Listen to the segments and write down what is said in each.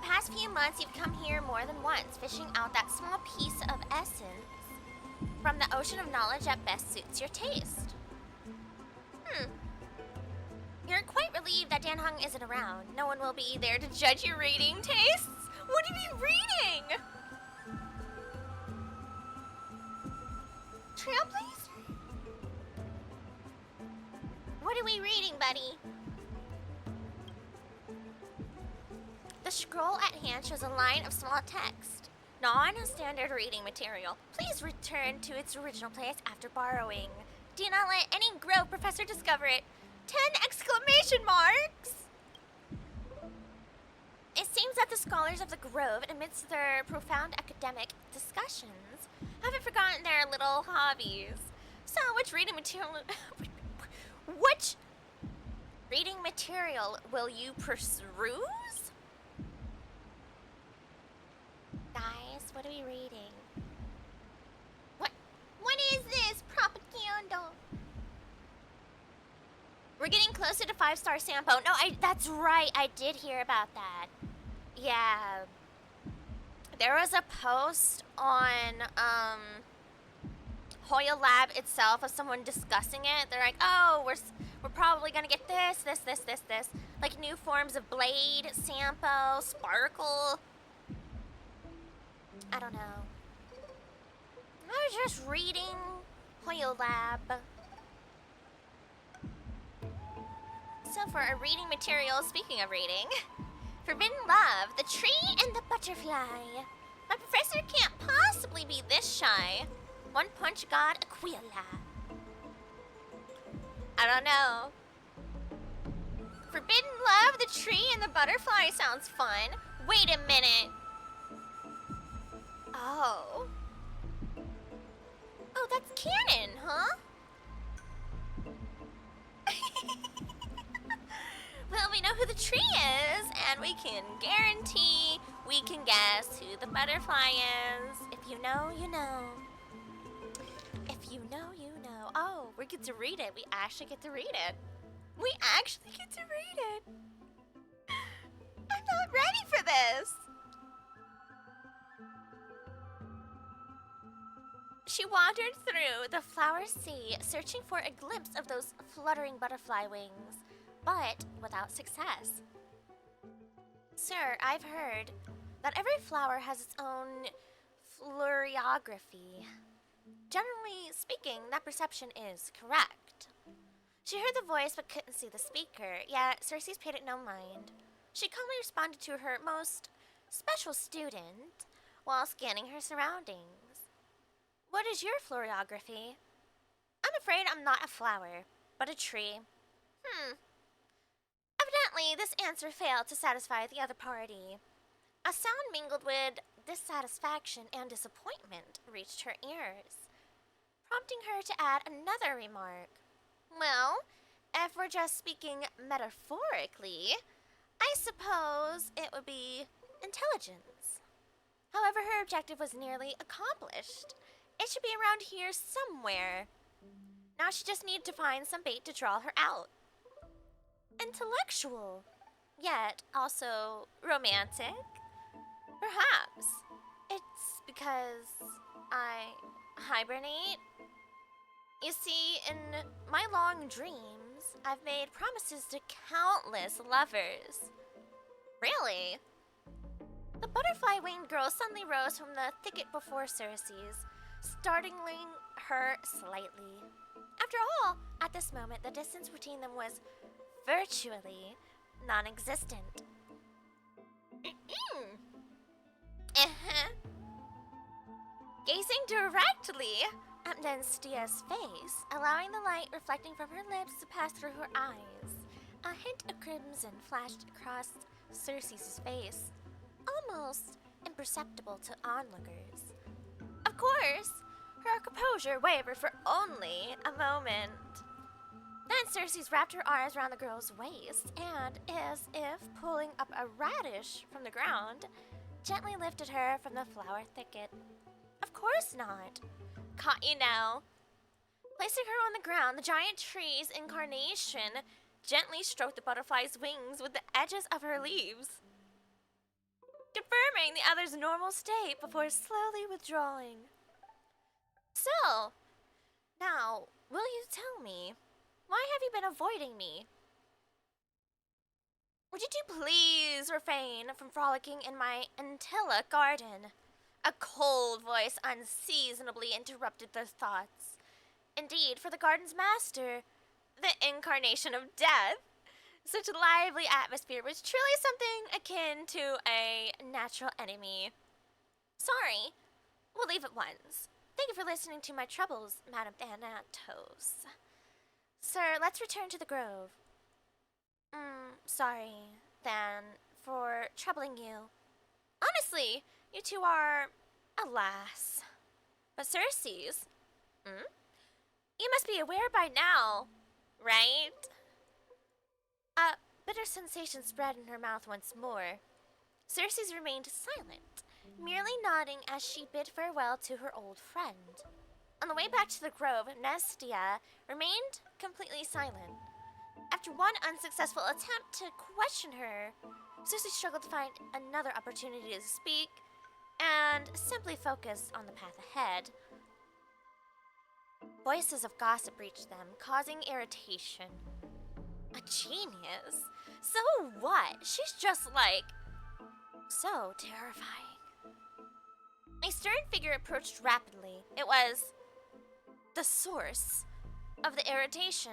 past few months, you've come here more than once, fishing out that small piece of essence from the ocean of knowledge that best suits your taste. You're quite relieved that Dan Hung isn't around. No one will be there to judge your reading tastes. What are you reading? Trailblazer? What are we reading, buddy? The scroll at hand shows a line of small text. Non-standard reading material. Please return to its original place after borrowing. Do not let any Grove professor discover it. 10 exclamation marks! It seems that the scholars of the Grove, amidst their profound academic discussions, haven't forgotten their little hobbies. So, which reading material... which reading material will you peruse? Guys, what are we reading? What is this propaganda? We're getting closer to 5-star Sampo. No, that's right. I did hear about that. Yeah. There was a post on Hoya Lab itself of someone discussing it. They're like, oh, we're probably gonna get this. Like new forms of Blade, Sampo, Sparkle. I don't know. I was just reading Hoya Lab. So for our reading material, speaking of reading, Forbidden Love, The Tree and the Butterfly. My professor can't possibly be this shy. One Punch God Aquila. I don't know. Forbidden Love, The Tree and the Butterfly sounds fun. Wait a minute. Oh. Oh, that's canon, huh? Well, we know who the tree is, and we can guarantee we can guess who the butterfly is. If you know, you know. If you know, you know. Oh, we get to read it. We actually get to read it. We actually get to read it. I'm not ready for this. She wandered through the flower sea, searching for a glimpse of those fluttering butterfly wings, but without success. Sir, I've heard that every flower has its own floriography. Generally speaking, that perception is correct. She heard the voice but couldn't see the speaker, yet Circe's paid it no mind. She calmly responded to her most special student while scanning her surroundings. What is your floriography? I'm afraid I'm not a flower, but a tree. Evidently, this answer failed to satisfy the other party. A sound mingled with dissatisfaction and disappointment reached her ears, prompting her to add another remark. Well, if we're just speaking metaphorically, I suppose it would be intelligence. However, her objective was nearly accomplished. It should be around here somewhere. Now she just needed to find some bait to draw her out. Intellectual, yet also romantic? Perhaps it's because I hibernate. You see, in my long dreams, I've made promises to countless lovers. Really? The butterfly-winged girl suddenly rose from the thicket before Circe's, startling her slightly. After all, at this moment, the distance between them was virtually non-existent. Gazing directly at Nenstia's face, allowing the light reflecting from her lips to pass through her eyes, a hint of crimson flashed across Circe's face, almost imperceptible to onlookers. Of course, her composure wavered for only a moment. Then Circe wrapped her arms around the girl's waist and, as if pulling up a radish from the ground, gently lifted her from the flower thicket. Of course not. Caught you now. Placing her on the ground, the giant tree's incarnation gently stroked the butterfly's wings with the edges of her leaves. confirming the other's normal state before slowly withdrawing. So, now, will you tell me, why have you been avoiding me? Would you two please refrain from frolicking in my Antilla garden? A cold voice unseasonably interrupted their thoughts. Indeed, for the garden's master, the incarnation of death, such a lively atmosphere was truly something akin to a natural enemy. Sorry, we'll leave at once. Thank you for listening to my troubles, Madame Thanatos. Sir, let's return to the grove. Sorry, then, for troubling you. Honestly, you two are, alas. But Circe's, you must be aware by now, right? A bitter sensation spread in her mouth once more. Circe's remained silent, merely nodding as she bid farewell to her old friend. On the way back to the grove, Nestia remained completely silent. After one unsuccessful attempt to question her, Circe struggled to find another opportunity to speak and simply focused on the path ahead. Voices of gossip reached them, causing irritation. A genius? So what? She's just like... so terrifying. A stern figure approached rapidly. It was... the source of the irritation.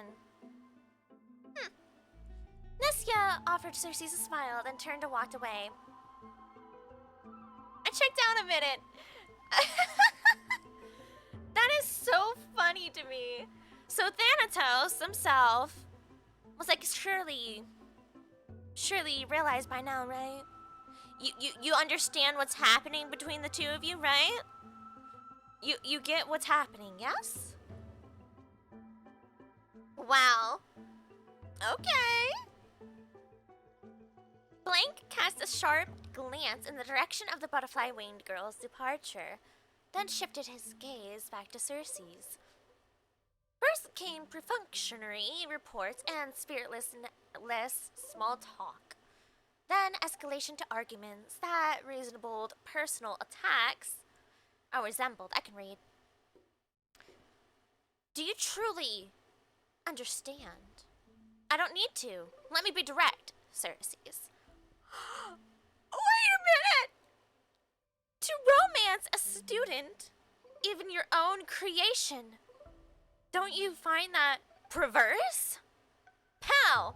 Nestia offered Circe a smile, then turned and walked away. I checked out a minute. That is so funny to me. So Thanatos himself was like, surely you realize by now, right? You understand what's happening between the two of you, right? You get what's happening, yes? Wow. Okay. Blank cast a sharp glance in the direction of the butterfly-winged girl's departure, then shifted his gaze back to Circe's. First came perfunctory reports and spiritless small talk. Then escalation to arguments that resembled personal attacks. I can read. Do you truly understand? I don't need to. Let me be direct, Circe's. Wait a minute! To romance a student, even your own creation, don't you find that perverse? Pow!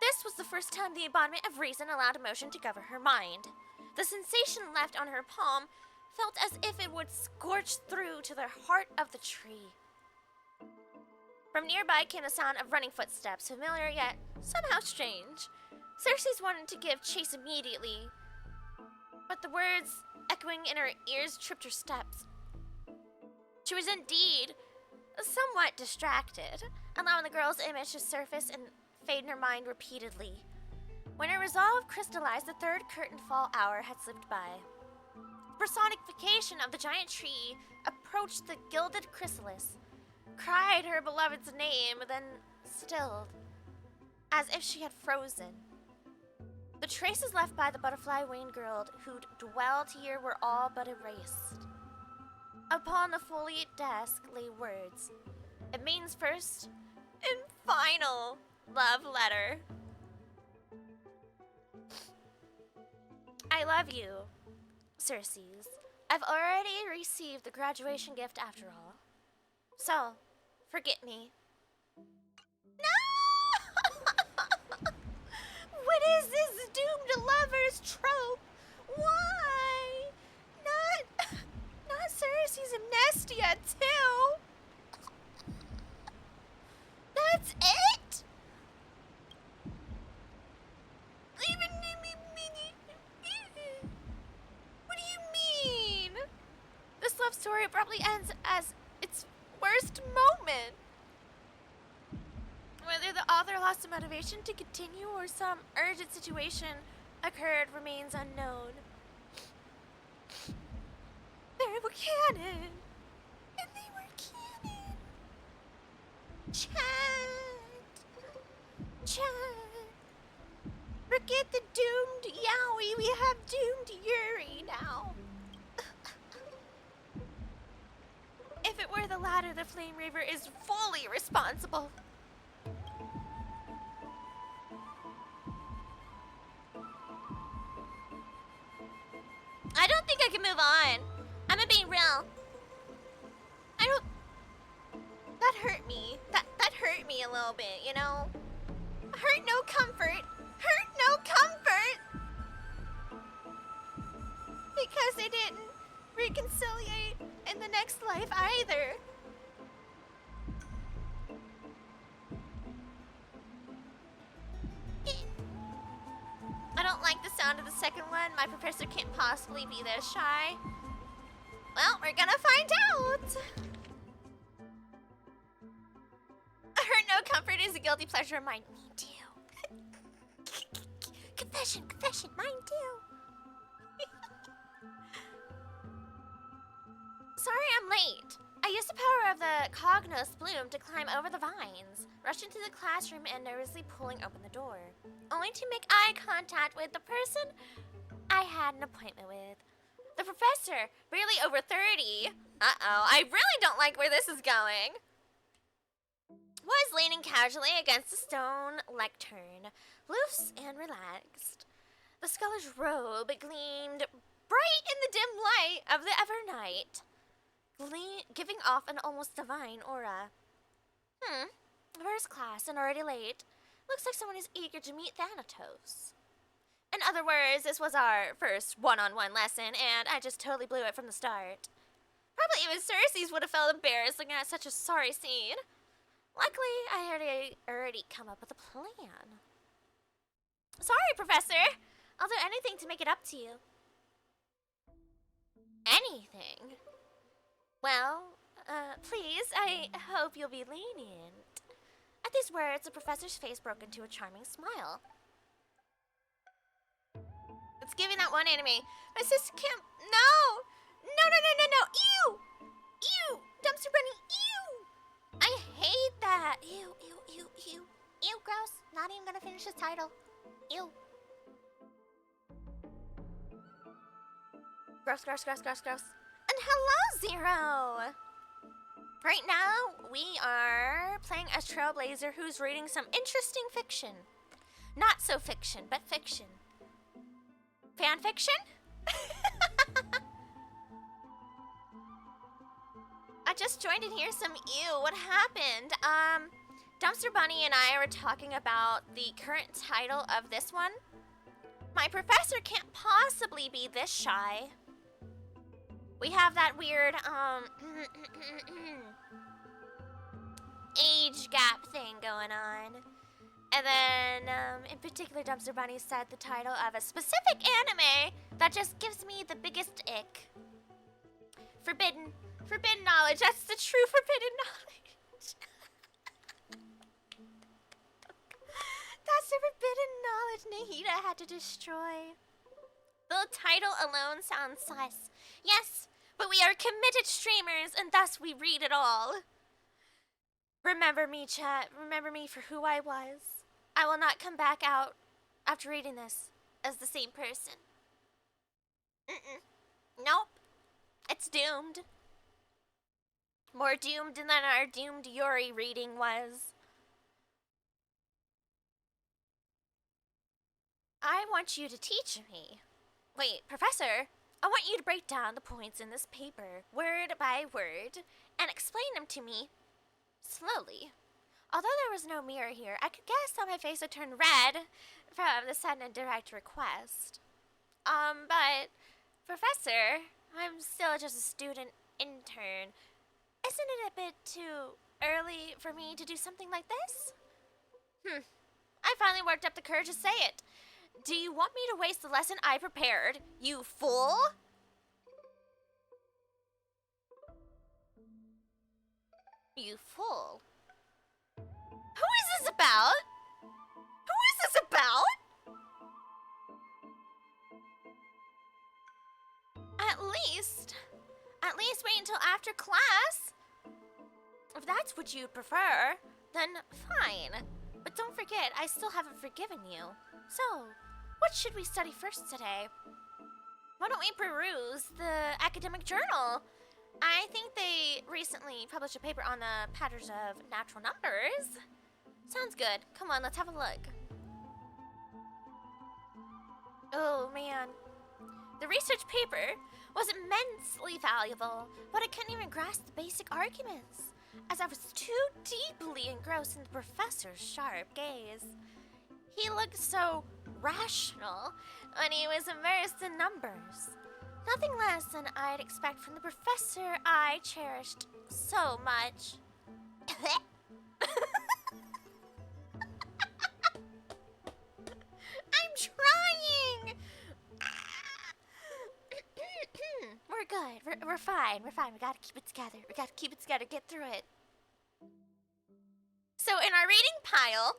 This was the first time the embodiment of reason allowed emotion to govern her mind. The sensation left on her palm felt as if it would scorch through to the heart of the tree. From nearby came the sound of running footsteps, familiar yet somehow strange. Circe wanted to give chase immediately, but the words echoing in her ears tripped her steps. She was indeed somewhat distracted, allowing the girl's image to surface and fade in her mind repeatedly. When her resolve crystallized, the third curtain fall hour had slipped by. Personification of the giant tree approached the gilded chrysalis, cried her beloved's name, then stilled, as if she had frozen. The traces left by the butterfly-winged girl who'd dwelled here were all but erased. Upon the foliate desk lay words. It means first and final love letter. I love you, Circe's. I've already received the graduation gift after all. So, forget me. No! What is this doomed lovers trope? Why? Not Circe's amnestia too. That's it? What do you mean? This love story abruptly ends as its worst moment. Whether the author lost the motivation to continue or some urgent situation occurred remains unknown. They were canon. And they were canon. Chat. Forget the doomed Yowie, we have doomed Yuri now. If it were the latter, the Flame Reaver is fully responsible. I don't think I can move on. I'm being real. I don't... That hurt me. That hurt me a little bit, you know? Hurt no comfort. Hurt no comfort! Because they didn't reconciliate in the next life either. I don't like the sound of the second one. My professor can't possibly be this shy. Well, we're gonna find out. Hurt no comfort is a guilty pleasure of mine. Me too. Confession, mine too. Sorry I'm late. I used the power of the Cognos Bloom to climb over the vines, rushed into the classroom and nervously pulling open the door, only to make eye contact with the person I had an appointment with. The professor, barely over 30. Uh-oh, I really don't like where this is going. Was leaning casually against the stone lectern, loose and relaxed. The scholar's robe gleamed bright in the dim light of the Evernight, giving off an almost divine aura. First class and already late. Looks like someone is eager to meet Thanatos. In other words, this was our first one-on-one lesson, and I just totally blew it from the start. Probably even Cersei's would have felt embarrassed looking at such a sorry scene. Luckily, I had already come up with a plan. Sorry, Professor. I'll do anything to make it up to you. Anything? Well, please, I hope you'll be lenient. At these words, the professor's face broke into a charming smile. It's giving that one anime. My sister can't... No! No! Ew! Ew! Dumpster bunny, ew! I hate that. Ew. Ew, gross. Not even gonna finish the title. Ew. Gross. And hello, Zero! Right now, we are playing as Trailblazer who's reading some interesting fiction. Not so fiction, but fiction. Fan fiction? I just joined in here some ew. What happened? Dumpster Bunny and I were talking about the current title of this one. My professor can't possibly be this shy. We have that weird, age gap thing going on. And then, in particular, Dumpster Bunny said the title of a specific anime that just gives me the biggest ick. Forbidden knowledge. That's the true forbidden knowledge. That's the forbidden knowledge Nahida had to destroy. The title alone sounds sus. Yes, but we are committed streamers, and thus we read it all. Remember me, chat. Remember me for who I was. I will not come back out after reading this as the same person. Nope. It's doomed. More doomed than our doomed Yuri reading was. I want you to teach me. Wait, Professor, I want you to break down the points in this paper, word by word, and explain them to me slowly. Although there was no mirror here, I could guess how my face would turn red from the sudden direct request. But, Professor, I'm still just a student intern. Isn't it a bit too early for me to do something like this? I finally worked up the courage to say it. Do you want me to waste the lesson I prepared, you fool? You fool. Who is this about? Who is this about? At least wait until after class. If that's what you prefer, then fine. But don't forget, I still haven't forgiven you. So, what should we study first today? Why don't we peruse the academic journal? I think they recently published a paper on the patterns of natural numbers. Sounds good. Come on, let's have a look. Oh, man. The research paper was immensely valuable, but I couldn't even grasp the basic arguments, as I was too deeply engrossed in the professor's sharp gaze. He looked so rational when he was immersed in numbers. Nothing less than I'd expect from the professor I cherished so much. I'm trying! We're good. We're fine. We're fine. We gotta keep it together. We gotta keep it together. Get through it. So in our reading pile,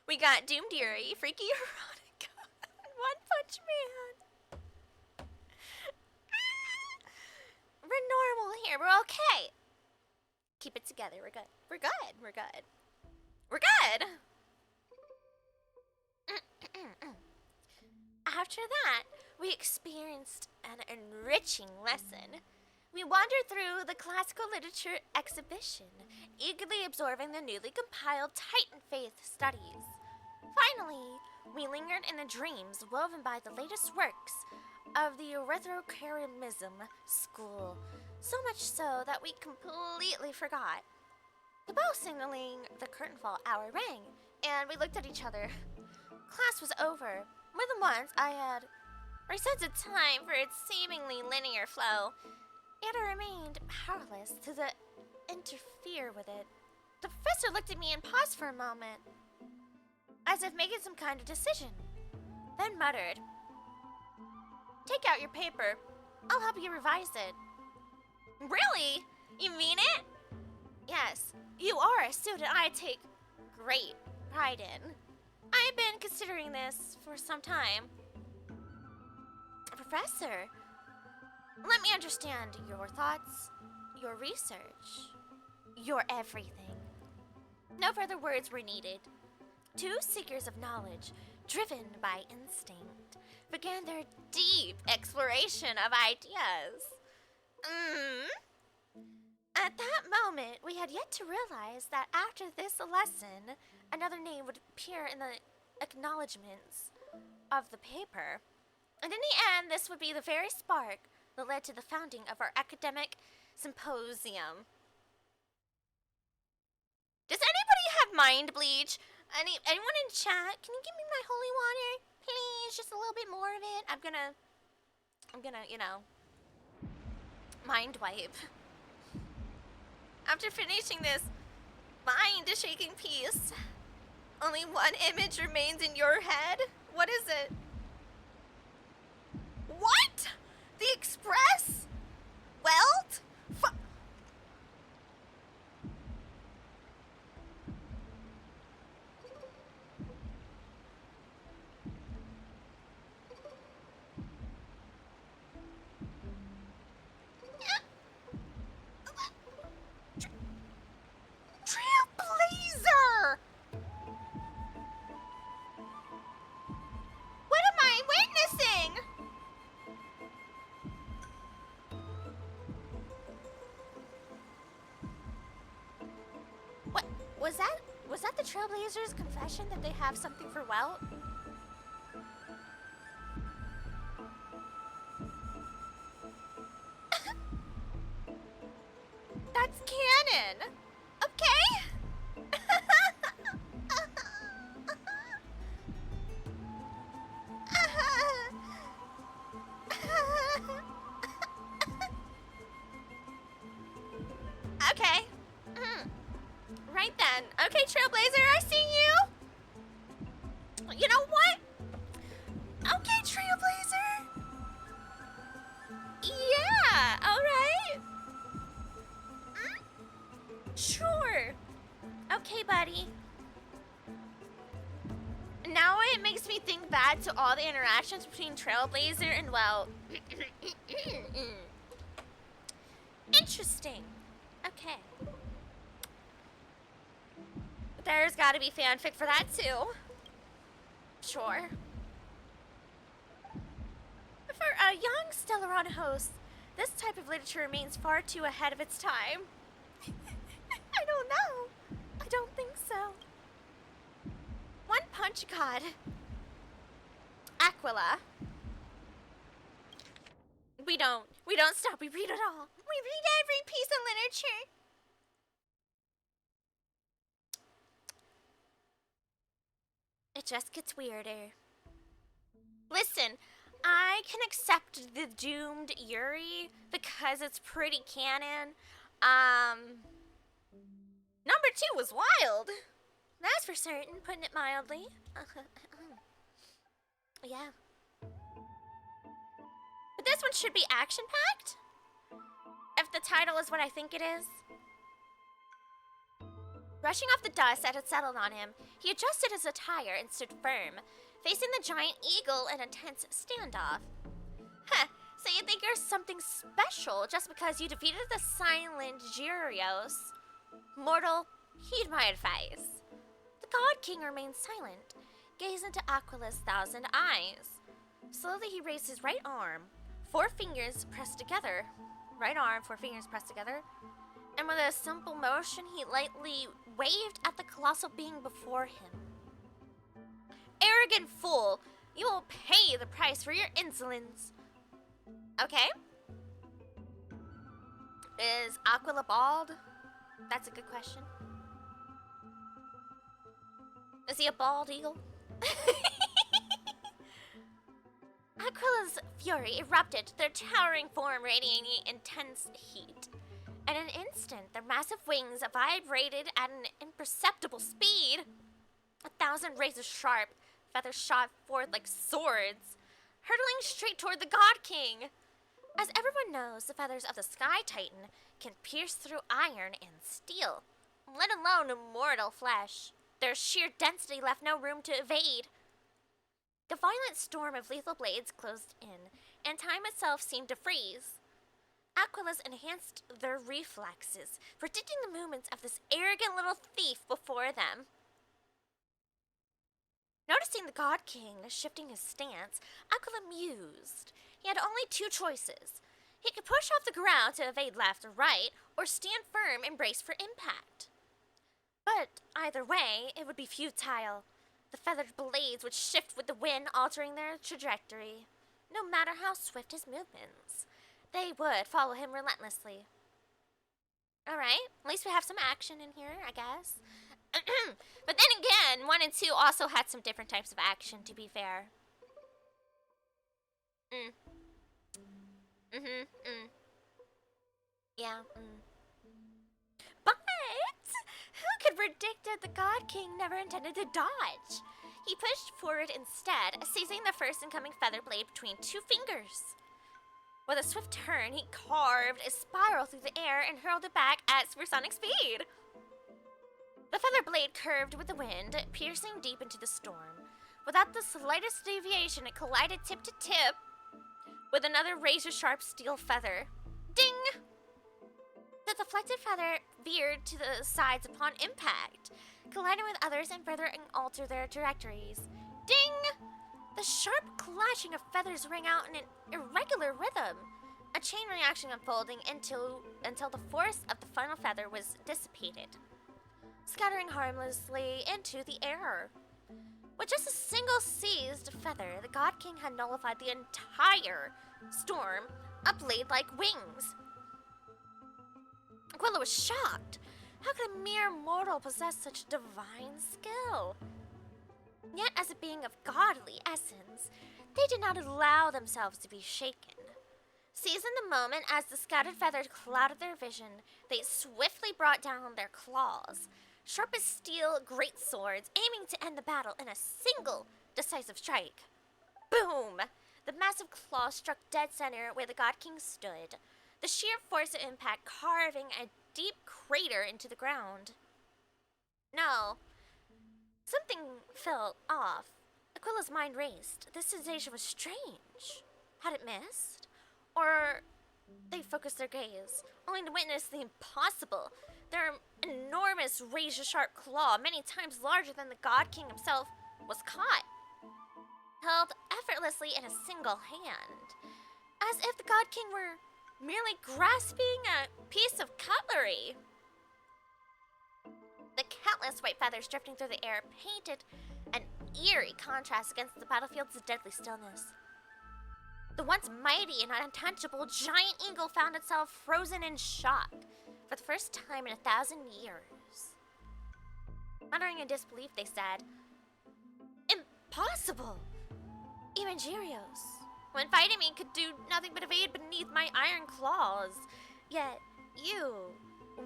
we got Doom Deary, Freaky Erotica, and One Punch Man. We're normal here. We're okay. Keep it together. We're good. We're good. We're good. We're good. After that, we experienced an enriching lesson. We wandered through the classical literature exhibition, eagerly absorbing the newly compiled Titan Faith studies. Finally, we lingered in the dreams woven by the latest works of the Erythrocharimism school, so much so that we completely forgot. The bell signaling the curtain fall hour rang, and we looked at each other. Class was over. More than once, I had resensed time for its seemingly linear flow, yet I remained powerless to interfere with it. The professor looked at me and paused for a moment, as if making some kind of decision, then muttered, "Take out your paper. I'll help you revise it." Really? You mean it? Yes, you are a student I take great pride in. I've been considering this for some time. Professor, let me understand your thoughts, your research, your everything. No further words were needed. Two seekers of knowledge, driven by instinct, began their deep exploration of ideas. At that moment, we had yet to realize that after this lesson, another name would appear in the acknowledgments of the paper. And in the end, this would be the very spark that led to the founding of our academic symposium. Does anybody have mind bleach? Anyone in chat? Can you give me my holy water? Please, just a little bit more of it. I'm gonna, you know, mind wipe. After finishing this mind-shaking piece, only one image remains in your head? What is it? What? The Express? Welt? Trailblazer! What am I witnessing? What was that? Was that the Trailblazers' confession that they have something for Welt? That's canon. Okay. Okay. Right then. Okay, Trailblazer, I see you. You know what? Okay, Trailblazer. Yeah, alright. Sure. Okay, buddy. Now it makes me think back to all the interactions between Trailblazer and, well... Interesting. Okay. But There's gotta be fanfic for that too. Sure. For a young Stellaron host, this type of literature remains far too ahead of its time. I don't know. I don't think so. One Punch God. Aquila. We don't stop. We read it all. We read every piece of literature. It just gets weirder. Listen, I can accept the doomed Yuri because it's pretty canon. Number 2 was wild. That's for certain, putting it mildly. Yeah. But this one should be action-packed? If the title is what I think it is. Brushing off the dust that had settled on him, he adjusted his attire and stood firm, facing the giant eagle in a tense standoff. Huh, so you think you're something special just because you defeated the silent Gyrios? Mortal, heed my advice. The God King remained silent, gazed into Aquila's 1,000 eyes. Slowly he raised his right arm, 4 fingers pressed together. Right arm, 4 fingers pressed together. And with a simple motion, he lightly waved at the colossal being before him. Arrogant fool, you will pay the price for your insolence. Okay. Is Aquila bald? That's a good question. Is he a bald eagle? Aquila's fury erupted, their towering form radiating intense heat. In an instant, their massive wings vibrated at an imperceptible speed. 1,000 razor-sharp feathers shot forth like swords, hurtling straight toward the God King. As everyone knows, the feathers of the Sky Titan can pierce through iron and steel, let alone mortal flesh. Their sheer density left no room to evade. The violent storm of lethal blades closed in, and time itself seemed to freeze. Aquilas enhanced their reflexes, predicting the movements of this arrogant little thief before them. Noticing the God King shifting his stance, Aquila mused. He had only 2 choices. He could push off the ground to evade left or right, or stand firm and brace for impact. But either way, it would be futile. The feathered blades would shift with the wind, altering their trajectory. No matter how swift his movements, they would follow him relentlessly. Alright, at least we have some action in here, I guess. But then again, 1 and 2 also had some different types of action, to be fair. Yeah, But who could predict that the God King never intended to dodge? He pushed forward instead, seizing the first incoming feather blade between 2 fingers. With a swift turn, he carved a spiral through the air and hurled it back at supersonic speed. The feather blade curved with the wind, piercing deep into the storm. Without the slightest deviation, it collided tip to tip with another razor-sharp steel feather. Ding! The deflected feather veered to the sides upon impact, colliding with others and further altered their trajectories. Ding! The sharp clashing of feathers rang out in an irregular rhythm, a chain reaction unfolding until the force of the final feather was dissipated, scattering harmlessly into the air. With just a single seized feather, the God King had nullified the entire storm, a blade-like wings. Aquila was shocked. How could a mere mortal possess such divine skill? Yet, as a being of godly essence, they did not allow themselves to be shaken. Seizing the moment as the scattered feathers clouded their vision, they swiftly brought down their claws, sharp as steel great swords, aiming to end the battle in a single decisive strike. Boom! The massive claw struck dead center where the God King stood, the sheer force of impact carving a deep crater into the ground. No. Something felt off. Aquila's mind raced. This sensation was strange. Had it missed? Or They focused their gaze, only to witness the impossible. Their enormous razor-sharp claw, many times larger than the God King himself, was caught, held effortlessly in a single hand, as if the God King were merely grasping a piece of cutlery. The countless white feathers drifting through the air painted an eerie contrast against the battlefield's deadly stillness. The once mighty and untouchable giant eagle found itself frozen in shock for the first time in 1,000 years. Muttering in disbelief, they said, "Impossible! Even Gyrios, when fighting me, could do nothing but evade beneath my iron claws. Yet you,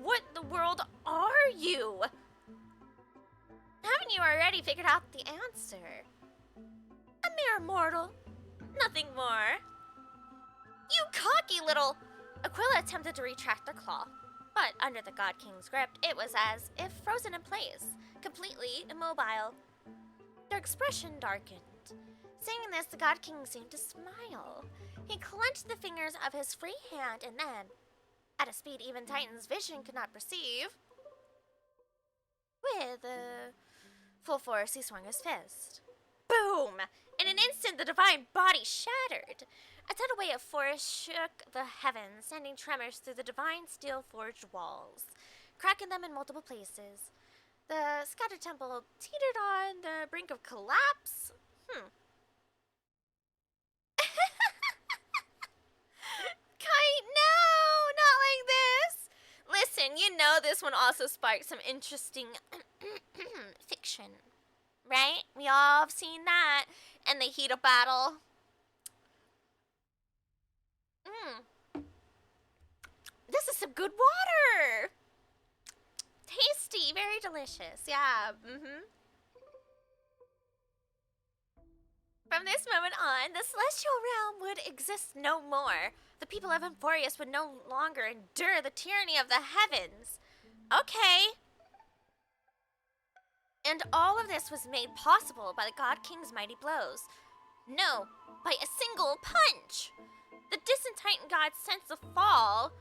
what in the world are you? Haven't you already figured out the answer? A mere mortal. Nothing more." "You cocky little..." Aquila attempted to retract their claw, but under the God King's grip, it was as if frozen in place, completely immobile. Their expression darkened. Seeing this, the God King seemed to smile. He clenched the fingers of his free hand and then, at a speed even Titan's vision could not perceive, with full force he swung his fist. Boom! In an instant, the divine body shattered. A tidal wave of force shook the heavens, sending tremors through the divine steel-forged walls, cracking them in multiple places. The scattered temple teetered on the brink of collapse. Kite, no! Not like this! Listen, you know this one also sparked some interesting fiction. Right? We all have seen that in the heat of battle. This is some good water! Tasty, very delicious, yeah, From this moment on, the celestial realm would exist no more. The people of Emphorius would no longer endure the tyranny of the heavens. Okay. And all of this was made possible by the God King's mighty blows. No, by a single punch. The distant Titan gods sensed the fall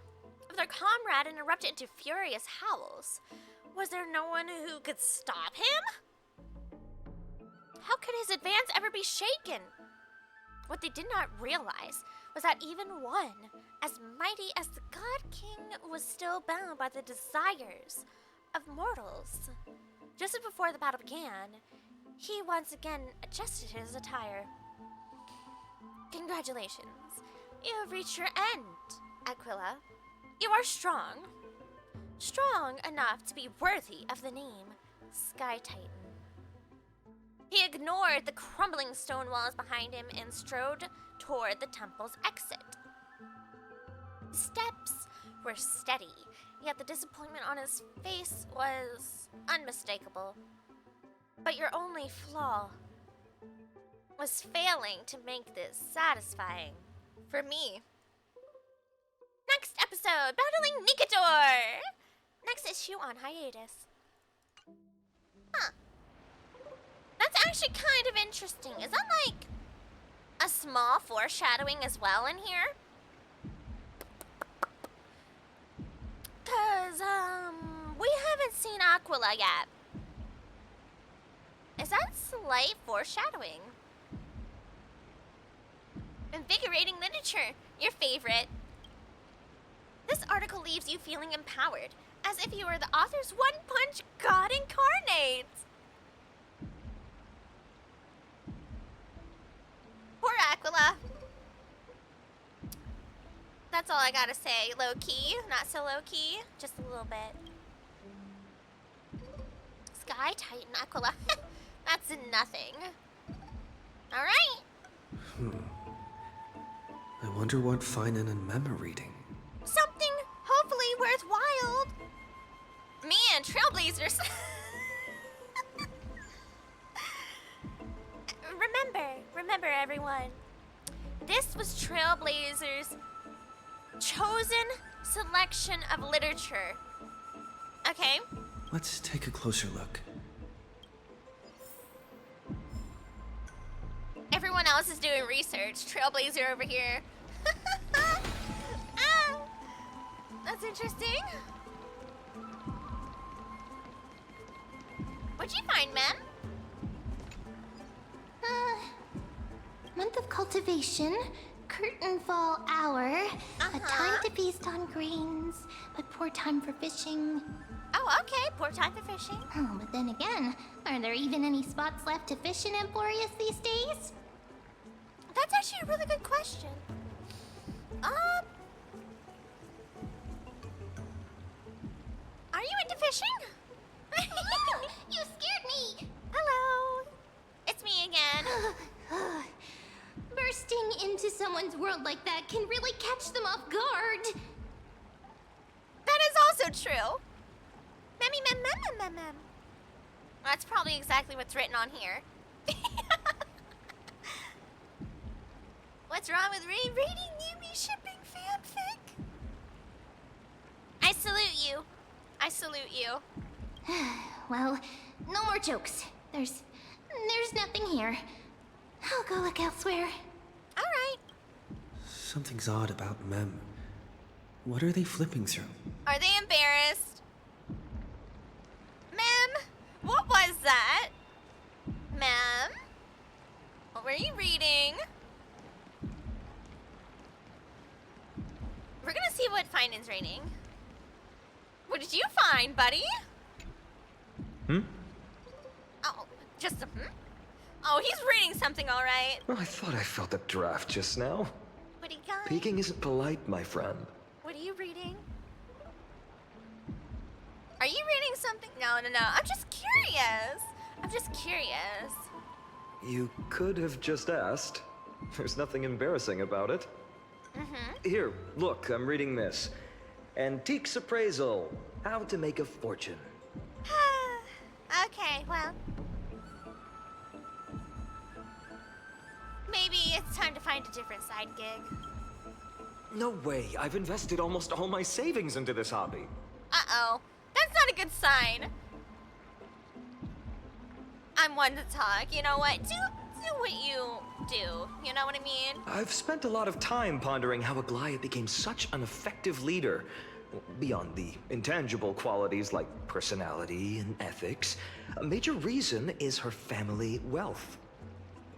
of their comrade and erupted into furious howls. Was there no one who could stop him? How could his advance ever be shaken? What they did not realize was that even one, as mighty as the God King, was still bound by the desires of mortals. Just as before the battle began, he once again adjusted his attire. Congratulations. You have reached your end, Aquila. You are strong. Strong enough to be worthy of the name Sky Titan. He ignored the crumbling stone walls behind him and strode toward the temple's exit. His steps were steady, yet the disappointment on his face was unmistakable. But your only flaw was failing to make this satisfying for me. Next episode, Battling Nikador! Next issue on hiatus. That's actually kind of interesting. Is that like a small foreshadowing as well in here? Cause, we haven't seen Aquila yet. Is that slight foreshadowing? Invigorating literature, your favorite. This article leaves you feeling empowered, as if you were the author's one-punch god incarnate. Poor Aquila. That's all I gotta say. Low-key, not so low-key, just a little bit. Sky Titan Aquila. That's nothing. Alright. I wonder what Finan and Mem are reading. Something hopefully worthwhile. Man, Trailblazers. Remember everyone. This was Trailblazers' chosen selection of literature. Okay? Let's take a closer look. Everyone else is doing research. Trailblazer over here. That's interesting. What'd you find, Mem? Month of cultivation, curtain fall hour, a time to feast on grains, but poor time for fishing. Oh, okay. Poor time for fishing. Oh, but then again, are there even any spots left to fish in Emporius these days? That's actually a really good question. Are you into fishing? You scared me! Hello. It's me again. Bursting into someone's world like that can really catch them off guard. That is also true. Memmy mem mem mem mem mem. That's probably exactly what's written on here. What's wrong with rereading Yumi shipping fanfic? I salute you. I salute you. Well, no more jokes. There's nothing here. I'll go look elsewhere. All right. Something's odd about Mem. What are they flipping through? Are they embarrassed? Mem, what was that? Mem? What were you reading? We're gonna see what Finan's reading. What did you find, buddy? Oh, just a Oh, he's reading something, all right. Well, I thought I felt a draft just now. What do you got? Peeking isn't polite, my friend. What are you reading? Are you reading something? No. I'm just curious. You could have just asked. There's nothing embarrassing about it. Here, look, I'm reading this. Antiques Appraisal. How to Make a Fortune. Okay, well. Maybe it's time to find a different side gig. No way. I've invested almost all my savings into this hobby. Uh-oh. That's not a good sign. I'm one to talk. You know what? Do what you do. You know what I mean? I've spent a lot of time pondering how Aglaia became such an effective leader. Beyond the intangible qualities like personality and ethics, a major reason is her family wealth.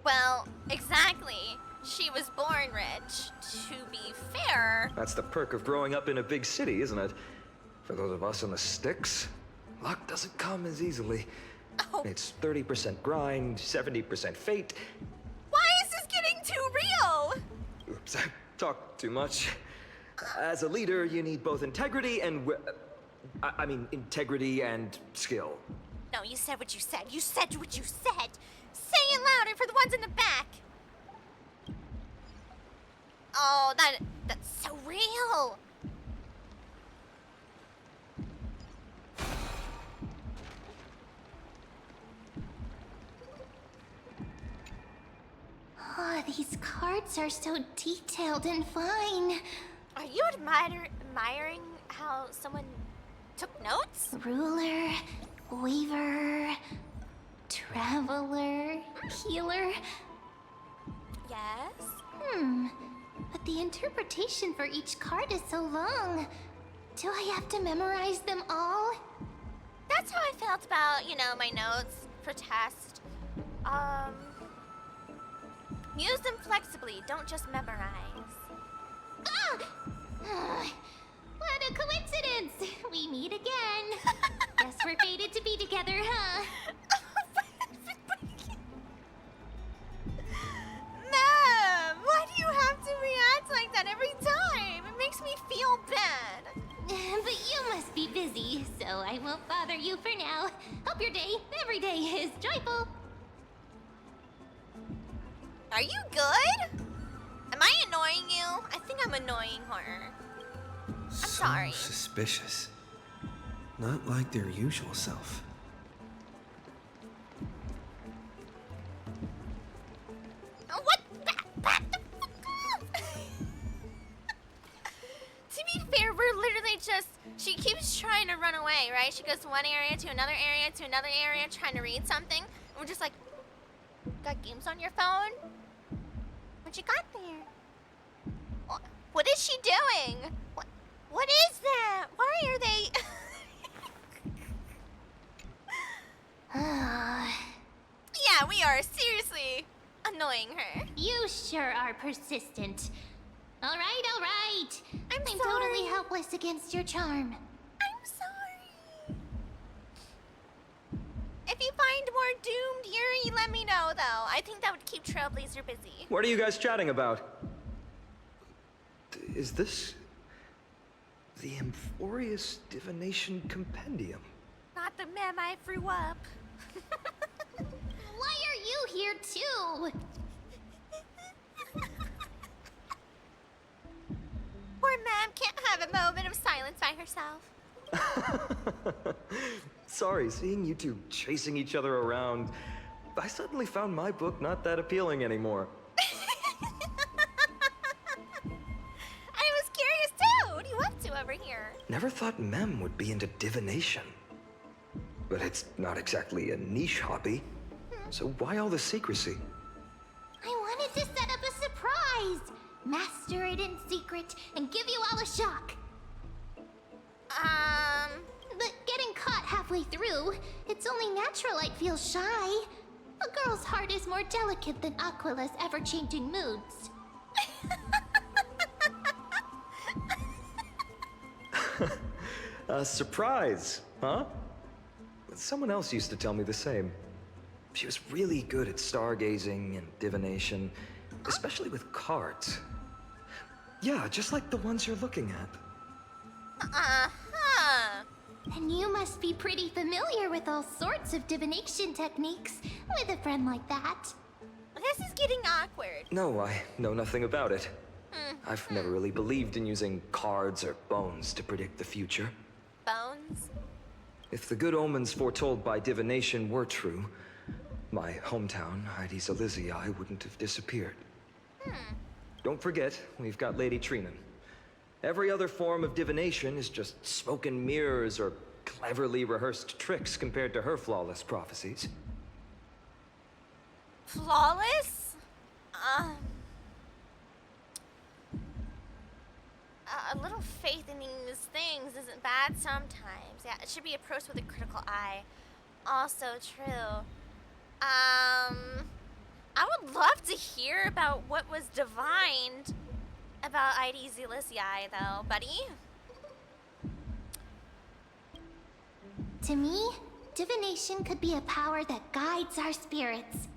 Well, exactly. She was born rich. To be fair... That's the perk of growing up in a big city, isn't it? For those of us in the sticks, luck doesn't come as easily. Oh. It's 30% grind, 70% fate. Why is this getting too real? Oops, I talked too much. As a leader, you need both integrity and integrity and skill. No, you said what you said. You said what you said. Say it louder for the ones in the back. Oh, that's so real. Oh, these cards are so detailed and fine. Are you admiring how someone took notes? Ruler, weaver, traveler, healer. Yes. But the interpretation for each card is so long. Do I have to memorize them all? That's how I felt about, my notes for test. Use them flexibly, don't just memorize. What a coincidence! We meet again. Guess we're fated to be together, huh? Ma'am, why do you have to react like that every time? It makes me feel bad. But you must be busy, so I won't bother you for now. Hope your day, every day, is joyful. Are you good? Am I annoying you? I think I'm annoying her. I'm sorry. Suspicious. Not like their usual self. What? Back the fuck up! To be fair, we're literally just... She keeps trying to run away, right? She goes to one area, to another area, to another area, trying to read something. And we're just like, got games on your phone? What you got there? What is she doing? What is that? annoying her. You sure are persistent. All right, all right. I'm totally sorry. helpless against your charm. I'm sorry. If you find more doomed Yuri, let me know, though. I think that would keep Trailblazer busy. What are you guys chatting about? Is this the Amphorious Divination Compendium? Not the mem I threw up. Why are you here too? Poor mem can't have a moment of silence by herself. Sorry, seeing you two chasing each other around, I suddenly found my book not that appealing anymore. I was curious too. What are you up to over here? Never thought Mem would be into divination. But it's not exactly a niche hobby. So why all the secrecy? I wanted to set up a surprise. Master it in secret and give you all a shock. But getting caught halfway through, it's only natural I'd feel shy. A girl's heart is more delicate than Aquila's ever-changing moods. A surprise, huh? Someone else used to tell me the same. She was really good at stargazing and divination, especially with cards. Yeah, just like the ones you're looking at. Uh-huh. And you must be pretty familiar with all sorts of divination techniques with a friend like that. This is getting awkward. No, I know nothing about it. I've never really believed in using cards or bones to predict the future. Bones? If the good omens foretold by divination were true, my hometown, Heidi's Elysiae, wouldn't have disappeared. Don't forget, we've got Lady Trinan. Every other form of divination is just smoke and mirrors or cleverly rehearsed tricks compared to her flawless prophecies. Flawless? A little faith in these things isn't bad sometimes. Yeah, it should be approached with a critical eye. Also true. I would love to hear about what was divined about Heidi's Elysiae, though, buddy. To me, divination could be a power that guides our spirits.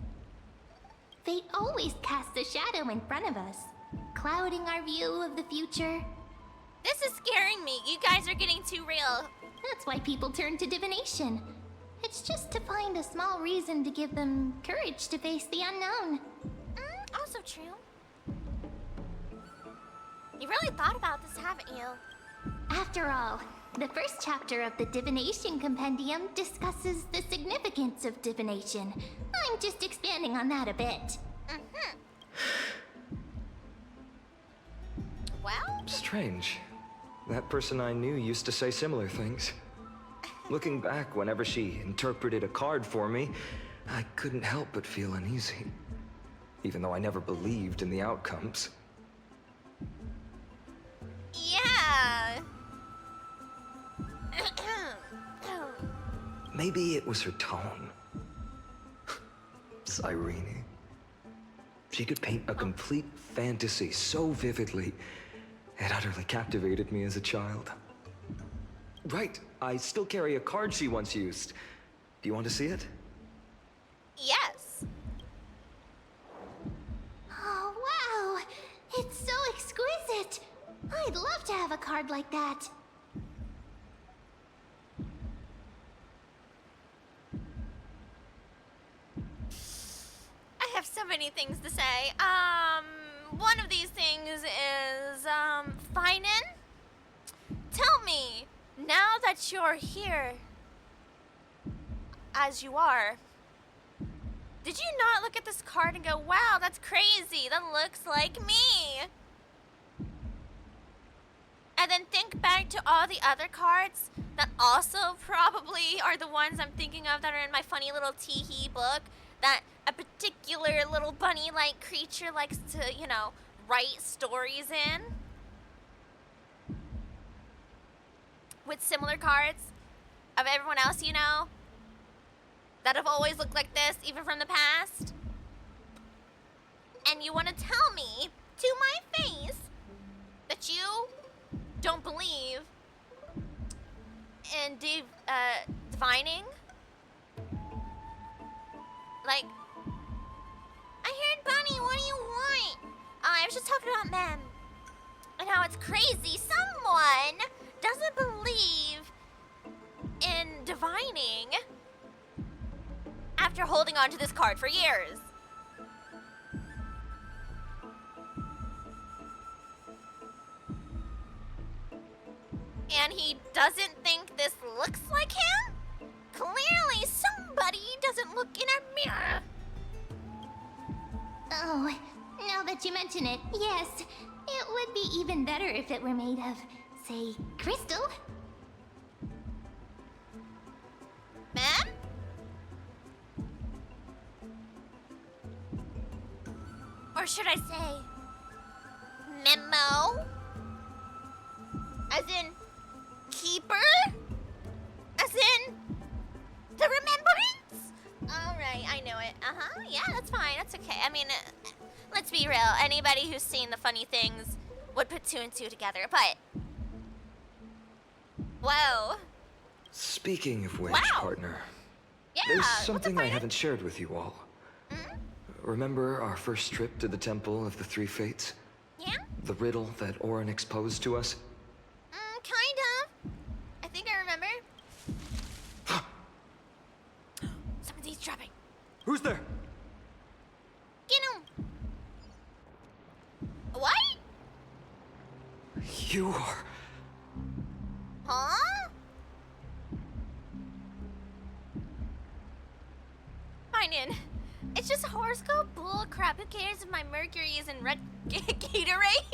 Fate always casts a shadow in front of us, clouding our view of the future. This is scaring me. You guys are getting too real. That's why people turn to divination. It's just to find a small reason to give them courage to face the unknown. Also true. You really thought about this, haven't you? After all, the first chapter of the Divination Compendium discusses the significance of divination. I'm just expanding on that a bit. Well? Strange. That person I knew used to say similar things. Looking back, whenever she interpreted a card for me, I couldn't help but feel uneasy. Even though I never believed in the outcomes. Yeah. Maybe it was her tone. Cyrene. She could paint a complete fantasy so vividly, it utterly captivated me as a child. Right, I still carry a card she once used. Do you want to see it? Yes. Oh, wow! It's so exquisite! I'd love to have a card like that. I have so many things to say. One of these things is, Finan? Tell me, now that you're here, as you are, did you not look at this card and go, wow, that's crazy, that looks like me? And then think back to all the other cards that also probably are the ones I'm thinking of that are in my funny little tee-hee book that a particular little bunny-like creature likes to, you know, write stories in. With similar cards of everyone else you know that have always looked like this, even from the past. And you want to tell me to my face that you don't believe in divining? Like, I heard Bunny, what do you want? I was just talking about Mem. And how it's crazy someone doesn't believe in divining after holding on to this card for years. And he doesn't think this looks like him? Clearly somebody doesn't look in a mirror. Oh, now that you mention it, yes. It would be even better if it were made of, say, crystal. Ma'am? Or should I say, memo? As in, keeper? As in, the remembrance? Alright, I know it. Yeah, that's fine. That's okay. I mean, let's be real. Anybody who's seen the funny things would put two and two together, but... Whoa. Speaking of which, Wow. partner, Yeah, there's what's up, something I partner? haven't shared with you all. Remember our first trip to the Temple of the Three Fates? Yeah? The riddle that Orin exposed to us? Kind of. I think I remember. Someone's eavesdropping. Who's there? Get him. What? You are... Huh? Fine in. It's just horoscope bullcrap. Who cares if my Mercury is in red Gatorade?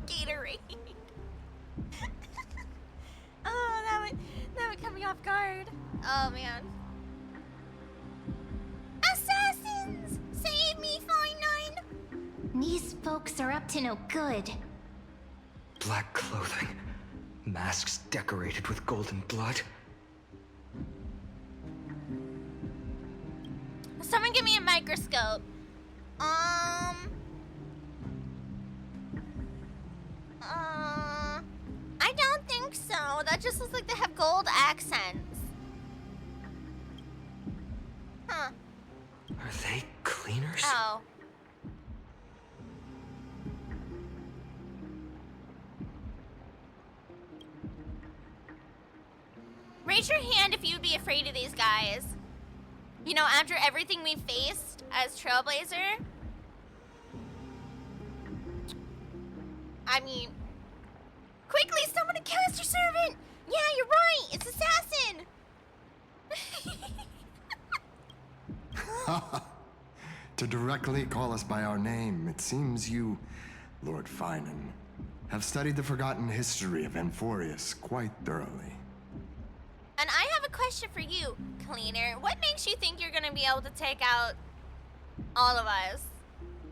Gatorade. Oh, that would cut me off guard. Oh man. Assassins! Save me, Fine Nine! These folks are up to no good. Black clothing. Masks decorated with golden blood. Someone give me a microscope. I don't think so. That just looks like they have gold accents. Huh. Are they cleaners? Oh. Raise your hand if you'd be afraid of these guys. You know, after everything we faced as Trailblazer. I mean, quickly, someone to cast your servant! Yeah, you're right, it's Assassin! To directly call us by our name, it seems you, Lord Finan, have studied the forgotten history of Amphorius quite thoroughly. And I have a question for you, Cleaner. What makes you think you're gonna be able to take out all of us?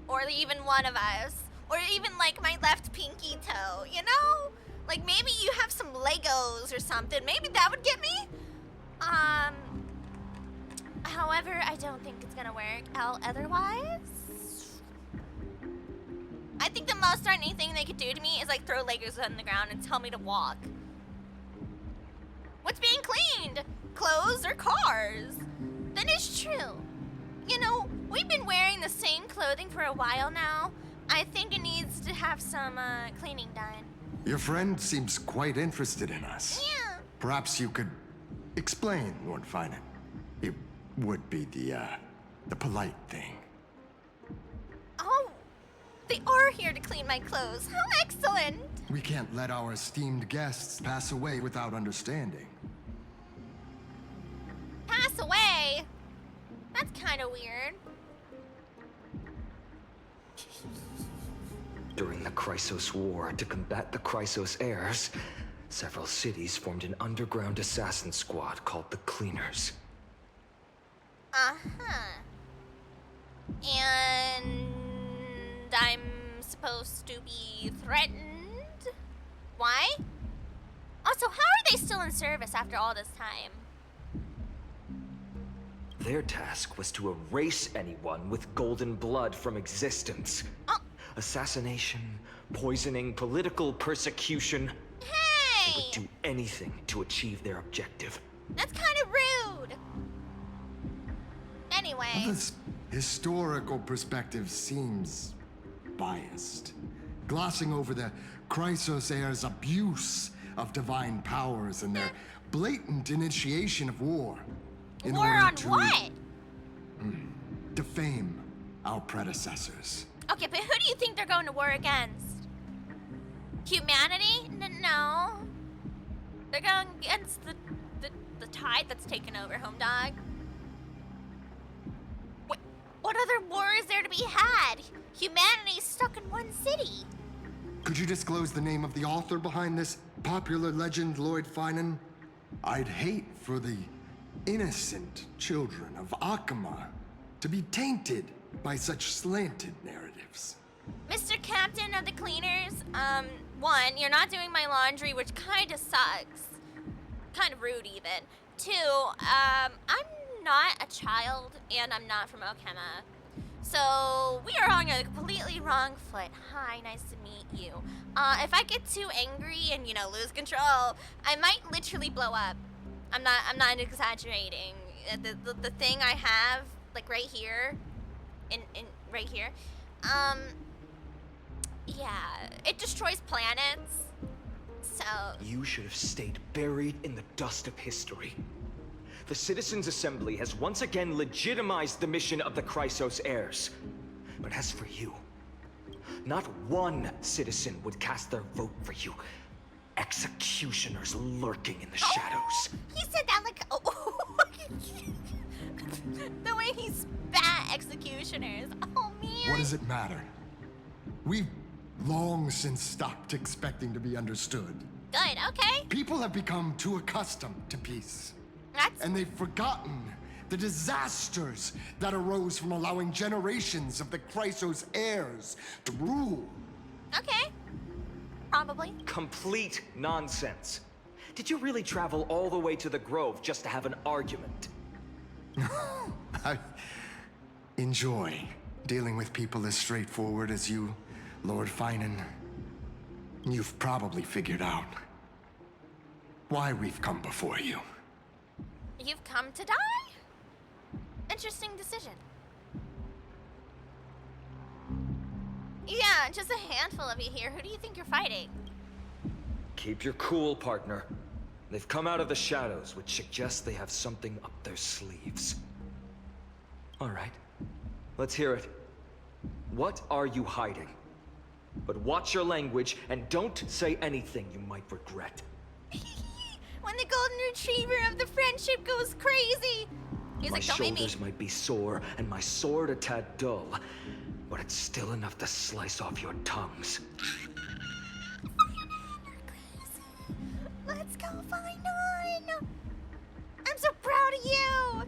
Or even one of us? Or even like my left pinky toe, you know? Like maybe you have some Legos or something. Maybe that would get me? However, I don't think it's gonna work otherwise. I think the most threatening thing they could do to me is like throw Legos on the ground and tell me to walk. What's being cleaned? Clothes or cars? That is true. You know, we've been wearing the same clothing for a while now. I think it needs to have some cleaning done. Your friend seems quite interested in us. Yeah. Perhaps you could explain, Lord Finan. It would be the polite thing. Oh, they are here to clean my clothes. How excellent. We can't let our esteemed guests pass away without understanding. Pass away? That's kind of weird. During the Chrysos War, to combat the Chrysos heirs, several cities formed an underground assassin squad called the Cleaners. Uh-huh. And I'm supposed to be threatened? Why? Also, how are they still in service after all this time? Their task was to erase anyone with golden blood from existence. Oh. Assassination, poisoning, political persecution. They Hey! would do anything to achieve their objective. That's kind of rude. Anyway. This historical perspective seems biased, glossing over the Chrysos heirs' abuse of divine powers and their blatant initiation of war in War order on to what? defame our predecessors. Okay, but who do you think they're going to war against? Humanity? No. They're going against the tide that's taken over, home dog. What other war is there to be had? Humanity's stuck in one city. Could you disclose the name of the author behind this popular legend, Lord Finan? I'd hate for the innocent children of Akama to be tainted by such slanted narratives. Mr. Captain of the Cleaners, one, you're not doing my laundry, which kinda sucks. Kind of rude, even. Two, I'm not a child, and I'm not from Okema. So, we are on a completely wrong foot. Hi, nice to meet you. If I get too angry and, lose control, I might literally blow up. I'm not exaggerating. The thing I have, like, right here, right here, yeah, it destroys planets. So... You should have stayed buried in the dust of history. The Citizens' Assembly has once again legitimized the mission of the Chrysos heirs. But as for you, not one citizen would cast their vote for you. Executioners lurking in the shadows. He said that like... the way he spat executioners. Oh, man. What does it matter? We've long since stopped expecting to be understood. Good, okay. People have become too accustomed to peace. That's... And they've forgotten the disasters that arose from allowing generations of the Chrysos heirs to rule. Okay. Probably. Complete nonsense. Did you really travel all the way to the Grove just to have an argument? I enjoy dealing with people as straightforward as you, Lord Finan. You've probably figured out why we've come before you. You've come to die? Interesting decision. Yeah, just a handful of you here. Who do you think you're fighting? Keep your cool, partner. They've come out of the shadows, which suggests they have something up their sleeves. All right, let's hear it. What are you hiding? But watch your language and don't say anything you might regret. When the golden retriever of the friendship goes crazy. He's My like, don't make me... shoulders might be sore and my sword a tad dull, but it's still enough to slice off your tongues. Let's go find on. I'm so proud of you.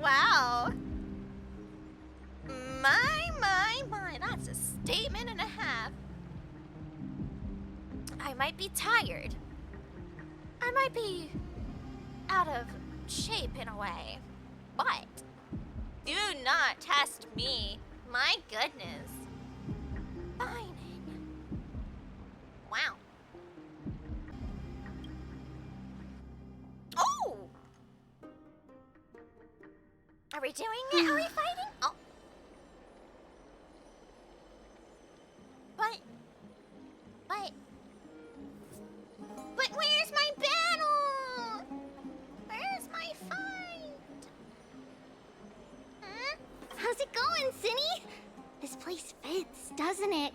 Wow. My. That's a statement and a half. I might be tired. I might be out of shape in a way. But do not test me. My goodness. Fine. Wow. Oh! Are we doing it? Are we fighting? Oh. But where's my battle? Where's my fight? Huh? How's it going, Cinny? This place fits, doesn't it?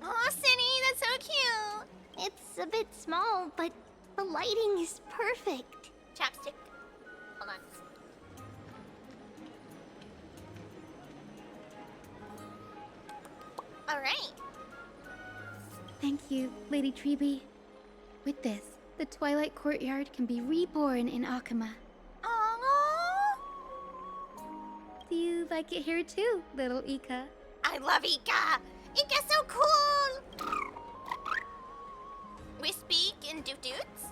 Aw, Cinny, that's so cute. It's a bit small, but the lighting is perfect. Chapstick. Hold on. All right. Thank you, Lady Treeby. With this, the Twilight Courtyard can be reborn in Akama. Aww. Do you like it here too, little Ika? I love Ika. Ika's so cool. We speak in doot-doots?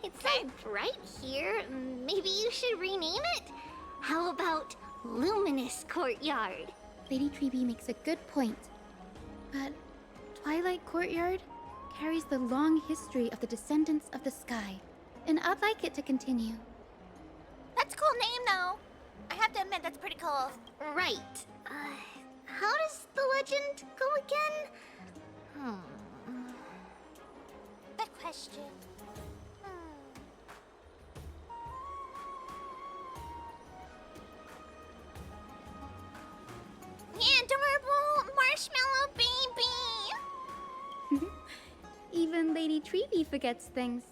It's so bright here. Maybe you should rename it? How about Luminous Courtyard? Lady Treby makes a good point. But Twilight Courtyard carries the long history of the descendants of the sky, and I'd like it to continue. That's a cool name, though. I have to admit, that's pretty cool. Right. How does the legend go again? Good question. The adorable marshmallow baby. Even Lady Treby forgets things.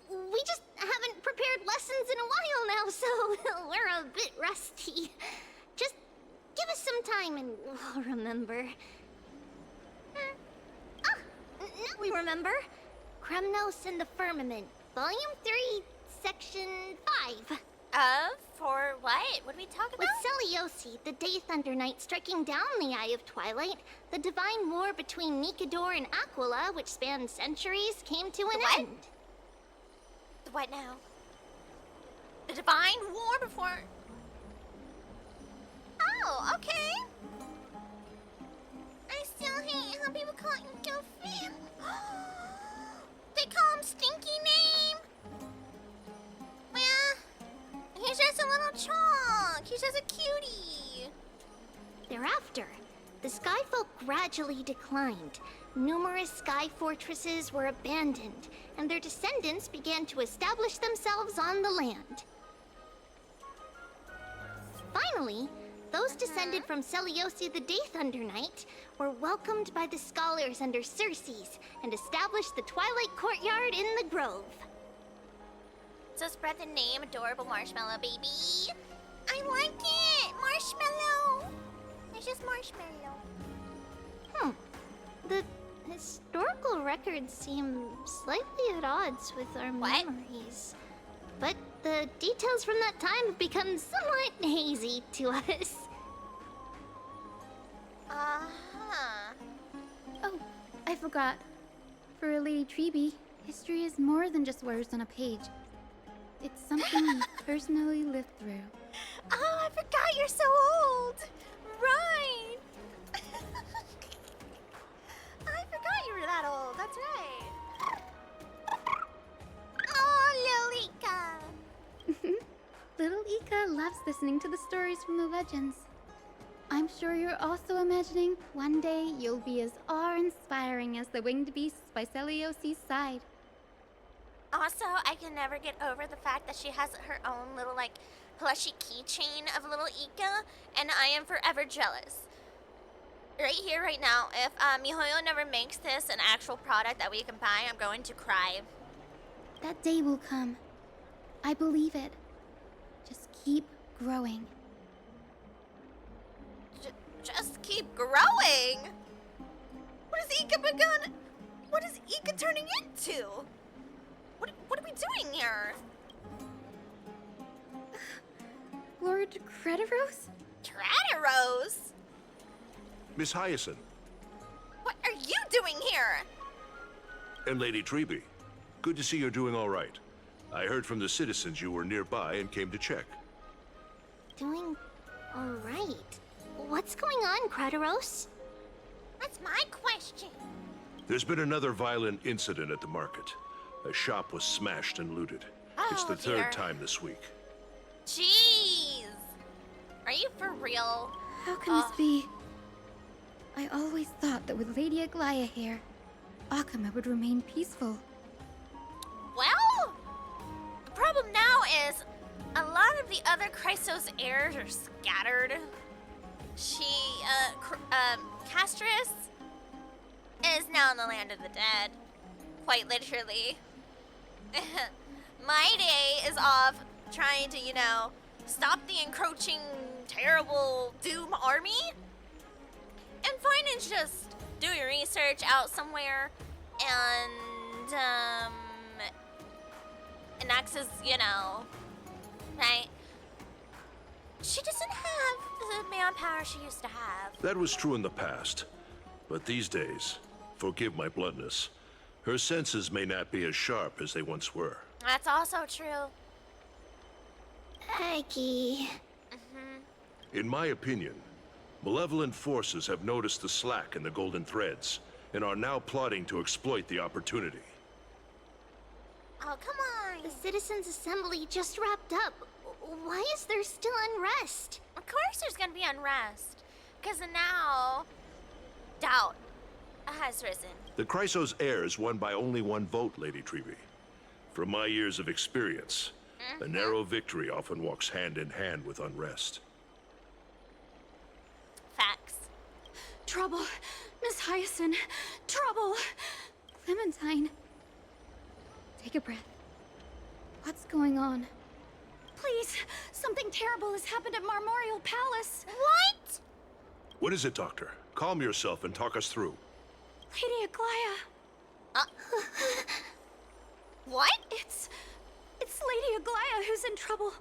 We just haven't prepared lessons in a while now, so we're a bit rusty. Just give us some time and we'll remember. Now we remember. Kremnos and the Firmament, Volume 3, Section 5. For what? What are we talking With about? Celiosi, the Day Thunder Knight, striking down the Eye of Twilight, the divine war between Nikador and Aquila, which spanned centuries, came to an what? end. The what now? The Divine War before... Oh, okay. I still hate how people call Inko Finn. They call him Stinky Name. Well, he's just a little chonk. He's just a cutie. Thereafter, the Skyfolk gradually declined. Numerous sky fortresses were abandoned, and their descendants began to establish themselves on the land. Finally, those descended from Celiosi the Day Thunder Knight were welcomed by the scholars under Circes and established the Twilight Courtyard in the Grove. So spread the name Adorable Marshmallow Baby. I like it! Marshmallow! It's just marshmallow. The historical records seem slightly at odds with our What? memories. But the details from that time have become somewhat hazy to us. Uh-huh. Oh, I forgot. For Lady Treby, history is more than just words on a page. It's something you personally lived through. Oh, I forgot you're so old. Right. I forgot you were that old. That's right. Oh, Lilika. Little Ika loves listening to the stories from the legends. I'm sure you're also imagining one day you'll be as awe-inspiring as the winged beasts by Celiosi's side. Also, I can never get over the fact that she has her own little, like, plushy keychain of little Ika, and I am forever jealous. Right here, right now, if MiHoYo never makes this an actual product that we can buy, I'm going to cry. That day will come. I believe it. Just keep growing. Just keep growing. What has Ika begun? What is Ika turning into? What are we doing here? Lord Crediros? Trateros? Miss Hyacinth What are you doing here? and Lady Treby, good to see you're doing all right. I heard from the citizens you were nearby and came to check. Doing all right. What's going on, Krateros? That's my question. There's been another violent incident at the market. A shop was smashed and looted. It's Oh, the dear. third time this week. Jeez. Are you for real? How can this be? I always thought that with Lady Aglaya here, Akama would remain peaceful. Well, the problem now is a lot of the other Chrysos heirs are scattered. Castris is now in the land of the dead. Quite literally. My day is off trying to, stop the encroaching, terrible Doom army. And Finance just doing research out somewhere. And, Axis, right? She doesn't have the manpower she used to have. That was true in the past. But these days, Forgive my bluntness. Her senses may not be as sharp as they once were. That's also true. Aggie. In my opinion, malevolent forces have noticed the slack in the golden threads and are now plotting to exploit the opportunity. Oh, come on. The Citizens' Assembly just wrapped up. Why is there still unrest? Of course there's gonna be unrest. Because now, doubt has risen. The Chrysos heirs won by only one vote, Lady Treby. From my years of experience, a narrow victory often walks hand in hand with unrest. Facts. Trouble! Miss Hyacinth! Trouble! Clementine. Take a breath. What's going on? Please, something terrible has happened at Marmorial Palace. What? What is it, Doctor? Calm yourself and talk us through. Lady Aglaya. What? It's Lady Aglaya who's in trouble.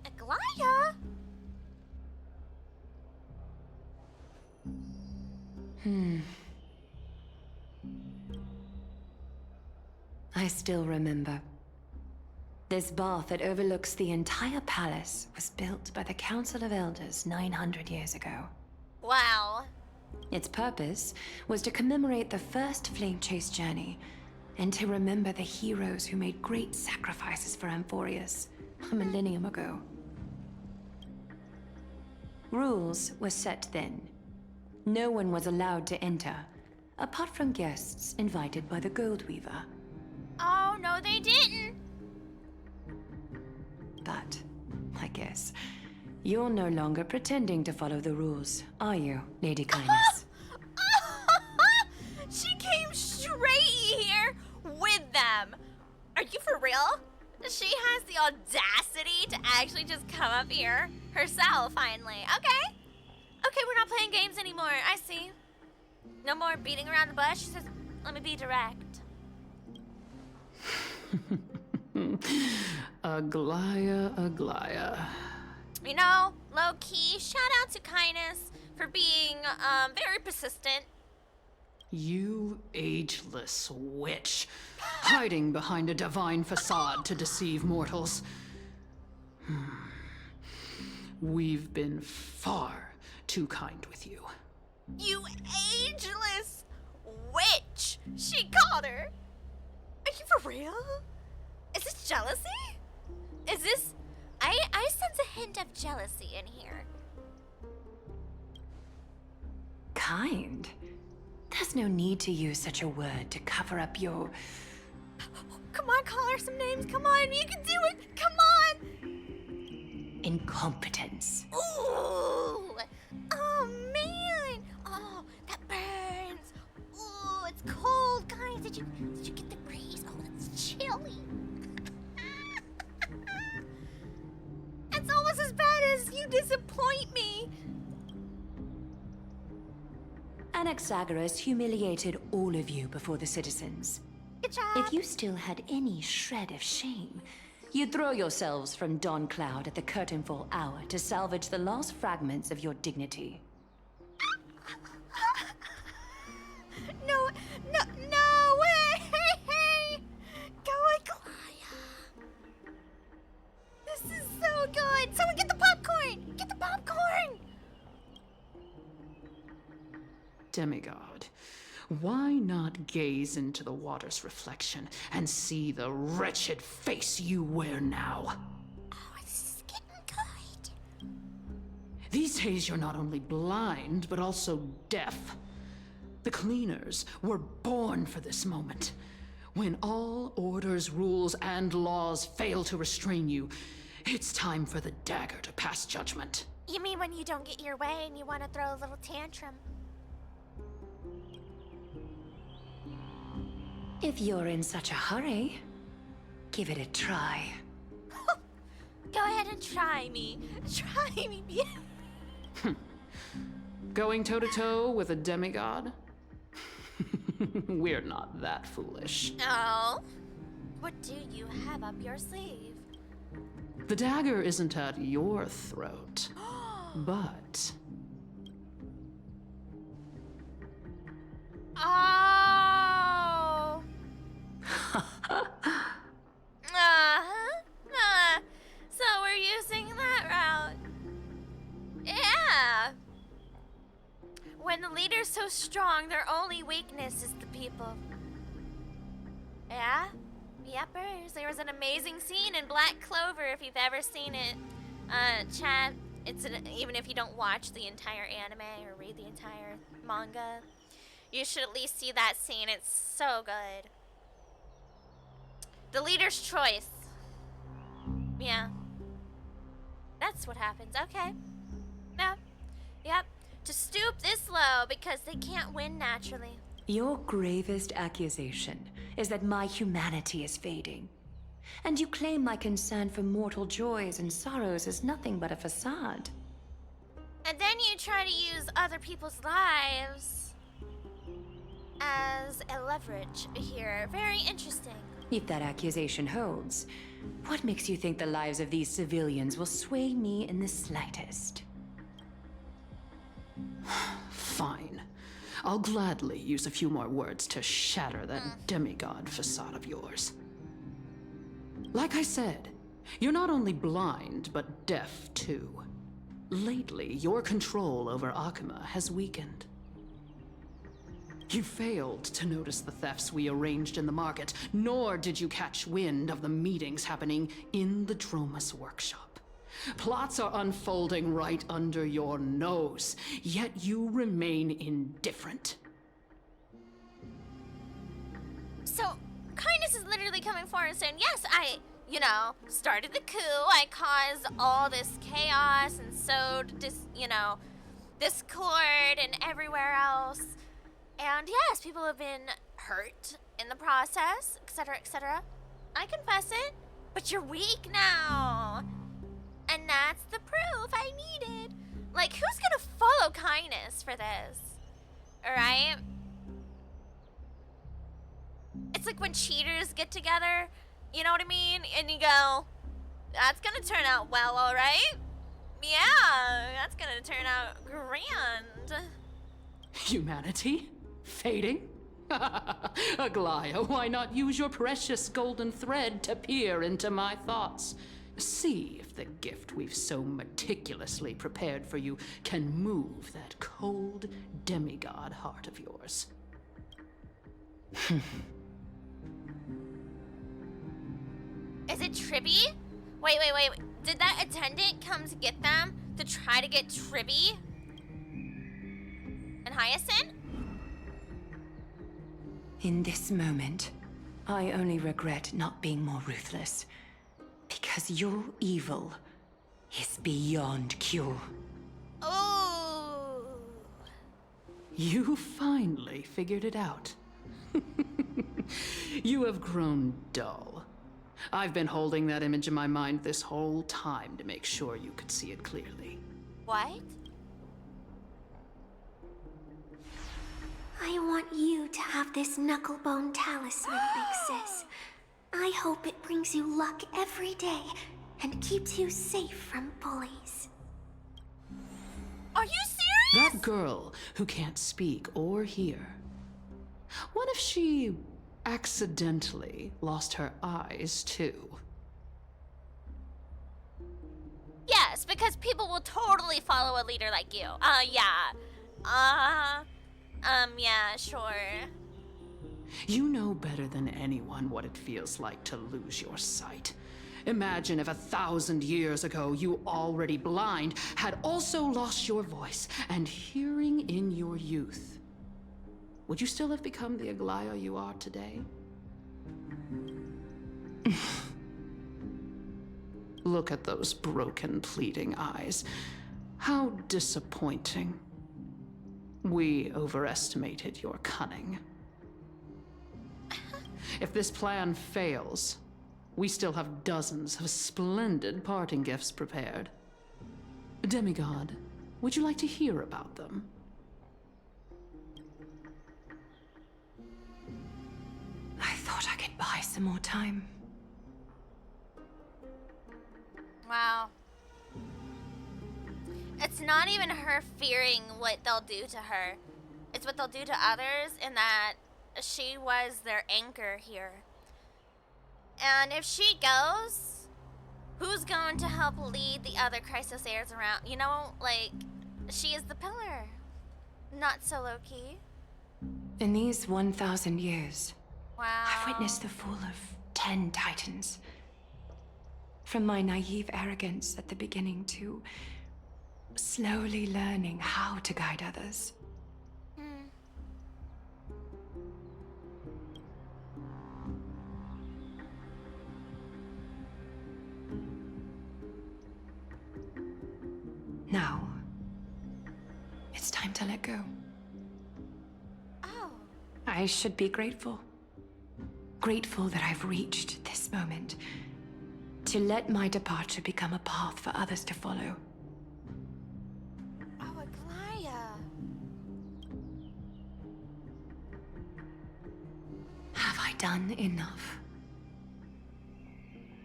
Aglaya? I still remember. This bath that overlooks the entire palace was built by the Council of Elders 900 years ago. Wow. Its purpose was to commemorate the first flame chase journey and to remember the heroes who made great sacrifices for Amphorius a millennium ago. Rules were set then. No one was allowed to enter, apart from guests invited by the Goldweaver. Oh, no, they didn't. But, I guess, you're no longer pretending to follow the rules, are you, Lady Kindness? She came straight here with them. Are you for real? She has the audacity to actually just come up here herself, finally. Okay. Okay, we're not playing games anymore. I see. No more beating around the bush. She says, let me be direct. Aglaya. You know, low-key, shout out to Kindness for being very persistent. You ageless witch, hiding behind a divine facade to deceive mortals. We've been far too kind with you. You ageless witch, she called her. Are you for real? Is this jealousy? Is this... I sense a hint of jealousy in here. Kind? There's no need to use such a word to cover up your... Come on, call her some names. Come on, you can do it. Come on. incompetence. Ooh! Oh, man! Oh, that burns. Ooh, it's cold, guys. Did you get the breeze? Oh, it's chilly. It's almost as bad as you disappoint me. Anaxagoras humiliated all of you before the citizens. Good job. If you still had any shred of shame, you'd throw yourselves from Dawn Cloud at the curtainfall hour to salvage the last fragments of your dignity. No way! Go Aglaya! This is so good! Someone get the popcorn! Get the popcorn! Demigod, why not gaze into the water's reflection and see the wretched face you wear now? Oh, this is getting good. These days you're not only blind, but also deaf. The cleaners were born for this moment. When all orders, rules, and laws fail to restrain you, it's time for the dagger to pass judgment. You mean when you don't get your way and you want to throw a little tantrum? If you're in such a hurry, give it a try. Go ahead and try me. Try me, yeah. Going toe-to-toe with a demigod? We're not that foolish. Oh. What do you have up your sleeve? The dagger isn't at your throat, but Oh. So we're using that route. Yeah. When the leader's so strong, their only weakness is the people. Yeah? Yepers. There was an amazing scene in Black Clover if you've ever seen it. Chat, even if you don't watch the entire anime or read the entire manga, you should at least see that scene. It's so good. The leader's choice. Yeah. That's what happens. Okay. Yep. Yep. To stoop this low because they can't win naturally. Your gravest accusation is that my humanity is fading. And you claim my concern for mortal joys and sorrows is nothing but a facade. And then you try to use other people's lives as a leverage here. Very interesting. If that accusation holds, what makes you think the lives of these civilians will sway me in the slightest? fine. I'll gladly use a few more words to shatter that demigod facade of yours. Like I said, you're not only blind, but deaf too. Lately, your control over Akuma has weakened. You failed to notice the thefts we arranged in the market, nor did you catch wind of the meetings happening in the Dromus workshop. Plots are unfolding right under your nose, yet you remain indifferent. So, Kindness is literally coming forward and saying, yes, I, started the coup, I caused all this chaos and sowed discord and everywhere else. And yes, people have been hurt in the process, etc., etc. I confess it, but you're weak now. And that's the proof I needed. Like, who's gonna follow Kindness for this? Alright? It's like when cheaters get together, you know what I mean? And you go, that's gonna turn out well, alright? Yeah, that's gonna turn out grand. Humanity? Fading? Aglaya, why not use your precious golden thread to peer into my thoughts? See if the gift we've so meticulously prepared for you can move that cold demigod heart of yours. Is it Tribby? Wait. Did that attendant come to get them to try to get Tribby? And Hyacinth? In this moment, I only regret not being more ruthless. Because your evil is beyond cure. Oh. You finally figured it out. You have grown dull. I've been holding that image in my mind this whole time to make sure you could see it clearly. What? I want you to have this knucklebone talisman, Big Sis. I hope it brings you luck every day and keeps you safe from bullies. Are you serious? That girl who can't speak or hear. What if she accidentally lost her eyes too? Yes, because people will totally follow a leader like you. Yeah, sure. You know better than anyone what it feels like to lose your sight. Imagine if 1,000 years ago you, already blind, had also lost your voice and hearing in your youth. Would you still have become the Aglaya you are today? Look at those broken, pleading eyes. How disappointing. We overestimated your cunning. If this plan fails, we still have dozens of splendid parting gifts prepared. Demigod, would you like to hear about them? I thought I could buy some more time. Wow. It's not even her fearing what they'll do to her. It's what they'll do to others, and that she was their anchor here. And if she goes, who's going to help lead the other Chrysosayers around? You know, like, she is the pillar. Not so low-key. In these 1,000 years, Wow. I've witnessed the fall of 10 titans. From my naive arrogance at the beginning to slowly learning how to guide others. Now, it's time to let go. Oh. I should be grateful. Grateful that I've reached this moment. To let my departure become a path for others to follow. Oh, Aglaya. Have I done enough?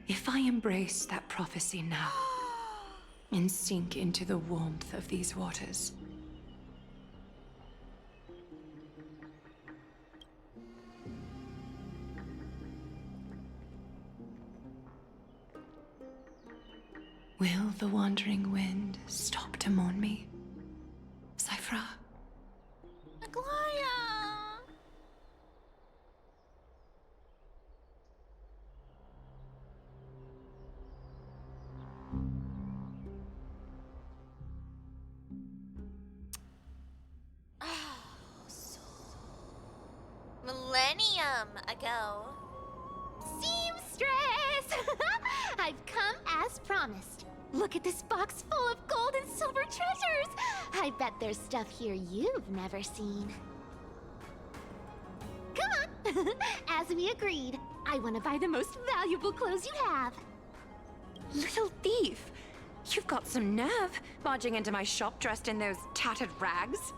If I embrace that prophecy now, and sink into the warmth of these waters, will the wandering wind stop to mourn me, Cyphra? Aglaya. Millennium ago. Seamstress! I've come as promised. Look at this box full of gold and silver treasures! I bet there's stuff here you've never seen. Come on! As we agreed, I want to buy the most valuable clothes you have. Little thief! You've got some nerve, barging into my shop dressed in those tattered rags.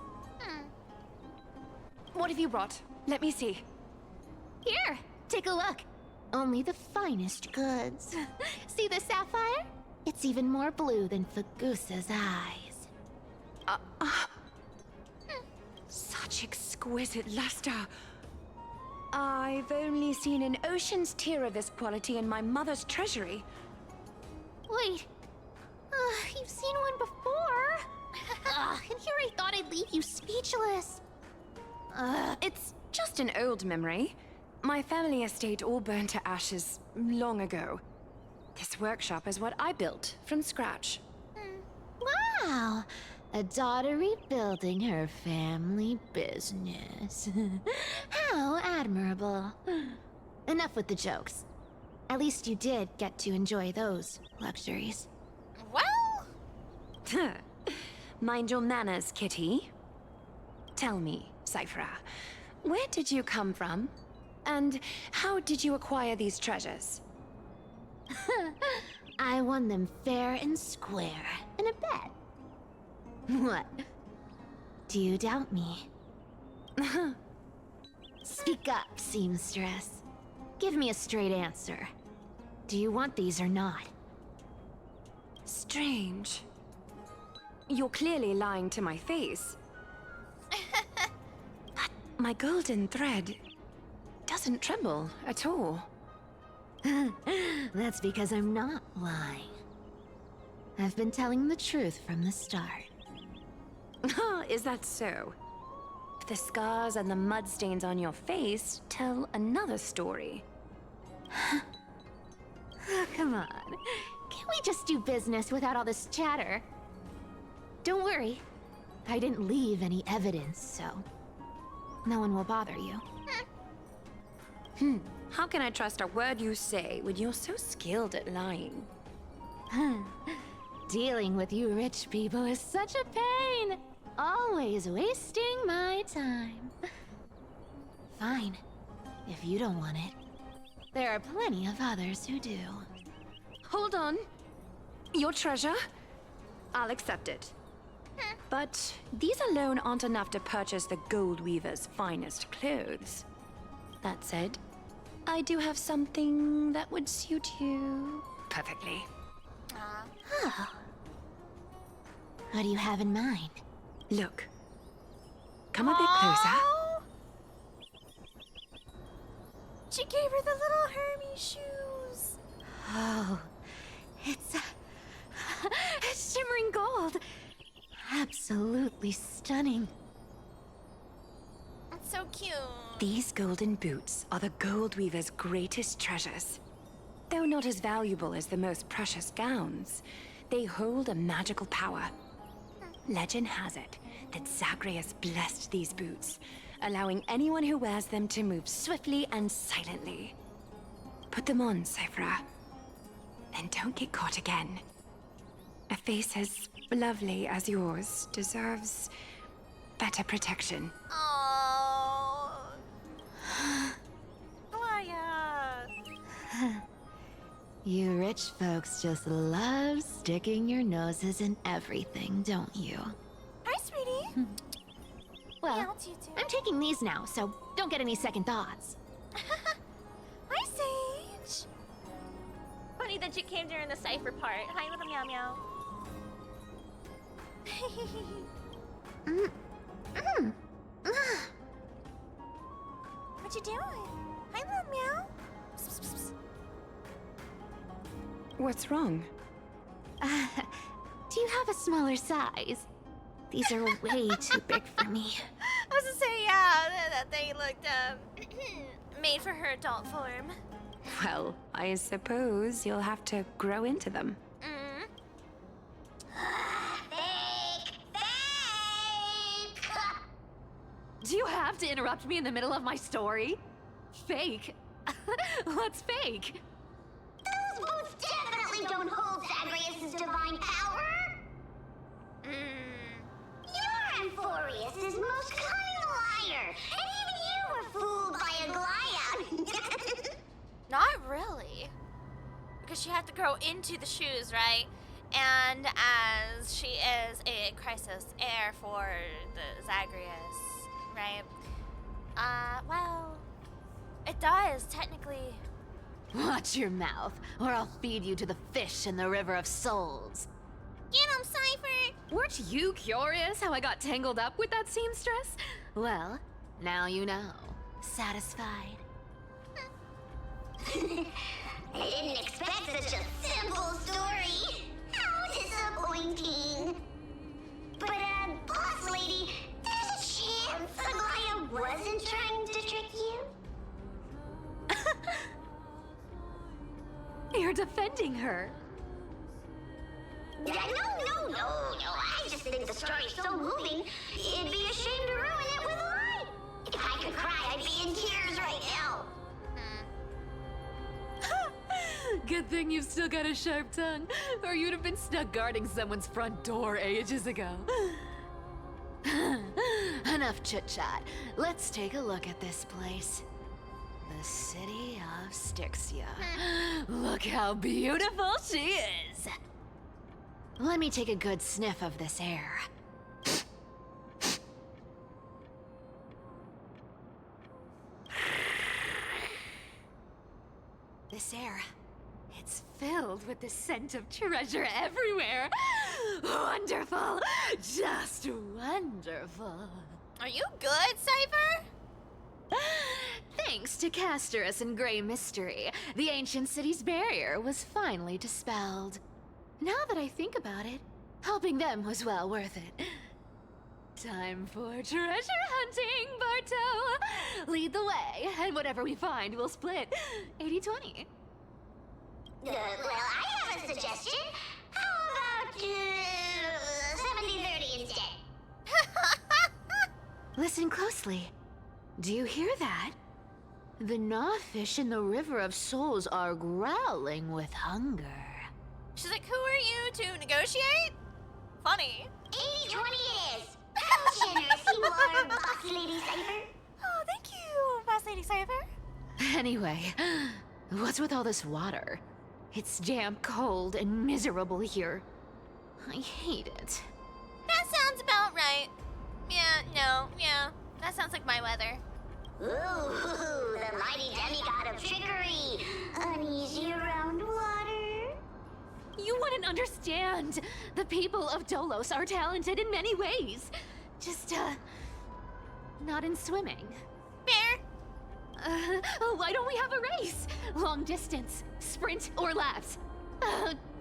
What have you brought? Let me see. Here, take a look. Only the finest goods. See the sapphire? It's even more blue than Fagusa's eyes. Such exquisite luster. I've only seen an ocean's tear of this quality in my mother's treasury. Wait. You've seen one before. And here I thought I'd leave you speechless. It's just an old memory. My family estate all burned to ashes long ago. This workshop is what I built from scratch. Wow. A daughter rebuilding her family business. How admirable. Enough with the jokes. At least you did get to enjoy those luxuries. Well, Mind your manners, kitty. Tell me, Cyphra, where did you come from? And how did you acquire these treasures? I won them fair and square in a bet. What? Do you doubt me? Speak up, seamstress. Give me a straight answer. Do you want these or not? Strange. You're clearly lying to my face. But my golden thread doesn't tremble at all. That's because I'm not lying. I've been telling the truth from the start. Is that so? The scars and the mud stains on your face tell another story. Oh, come on. Can't we just do business without all this chatter? Don't worry. I didn't leave any evidence, so no one will bother you. How can I trust a word you say when you're so skilled at lying? Dealing with you rich people is such a pain. Always wasting my time. Fine. If you don't want it, there are plenty of others who do. Hold on. Your treasure? I'll accept it. But these alone aren't enough to purchase the gold weaver's finest clothes. That said, I do have something that would suit you perfectly. Oh. What do you have in mind? Look. Come a bit closer. She gave her the little Hermes shoes. Oh, it's shimmering gold. Absolutely stunning. That's so cute. These golden boots are the gold weaver's greatest treasures. Though not as valuable as the most precious gowns, they hold a magical power. Legend has it that Zagreus blessed these boots, allowing anyone who wears them to move swiftly and silently. Put them on, Cyphra. Then don't get caught again. A face as lovely as yours deserves better protection. Oh. Alaya. You rich folks just love sticking your noses in everything, don't you? Hi, sweetie. Well, Yeah, Tutu. I'm taking these now, so don't get any second thoughts. Hi, Sage. Funny that you came during the cipher part. Hi, little meow meow. What you doing? Hi, little meow. Psst, psst, psst. What's wrong? Do you have a smaller size? These are way too big for me. I was gonna say, yeah, that they looked made for her adult form. Well, I suppose you'll have to grow into them. Fake! Fake! Do you have to interrupt me in the middle of my story? Fake? What's fake? Those boots definitely don't hold Zagreus' divine power! Your Amphorius is most cunning liar, and even you were fooled by a Glyad. Not really. Because she had to grow into the shoes, right? And as she is a crisis heir for the Zagreus, right? Well, it does, technically. Watch your mouth, or I'll feed you to the fish in the River of Souls. Get him, Cypher! Weren't you curious how I got tangled up with that seamstress? Well, now you know. Satisfied? I didn't expect such a simple story. How disappointing. But, boss lady, there's a chance Aglaya wasn't trying to trick you? You're defending her. No. I just think the story's so moving, it'd be a shame to ruin it with a lie. If I could cry, I'd be in tears right now. Good thing you've still got a sharp tongue, or you'd have been stuck guarding someone's front door ages ago. Enough chit-chat. Let's take a look at this place. The city of Styxia. Look how beautiful she is! Let me take a good sniff of this air. This air, it's filled with the scent of treasure everywhere. Wonderful! Just wonderful. Are you good, Cypher? Thanks to Castorus and Grey Mystery, the ancient city's barrier was finally dispelled. Now that I think about it, helping them was well worth it. Time for treasure hunting, Barto! Lead the way, and whatever we find, we'll split 80-20. Well, I have a suggestion. How about 70-30 instead? Listen closely. Do you hear that? The gnawfish in the River of Souls are growling with hunger. She's like, who are you to negotiate? Funny. 80-20 it is. How generous you are, Boss Lady Cypher. Oh, thank you, Boss Lady Cypher. Anyway, what's with all this water? It's damp, cold, and miserable here. I hate it. That sounds about right. Yeah, that sounds like my weather. Ooh, the mighty demigod of trickery. Uneasy around water. You wouldn't understand. The people of Dolos are talented in many ways. Just, not in swimming. Fair. Why don't we have a race? Long distance, sprint, or laps?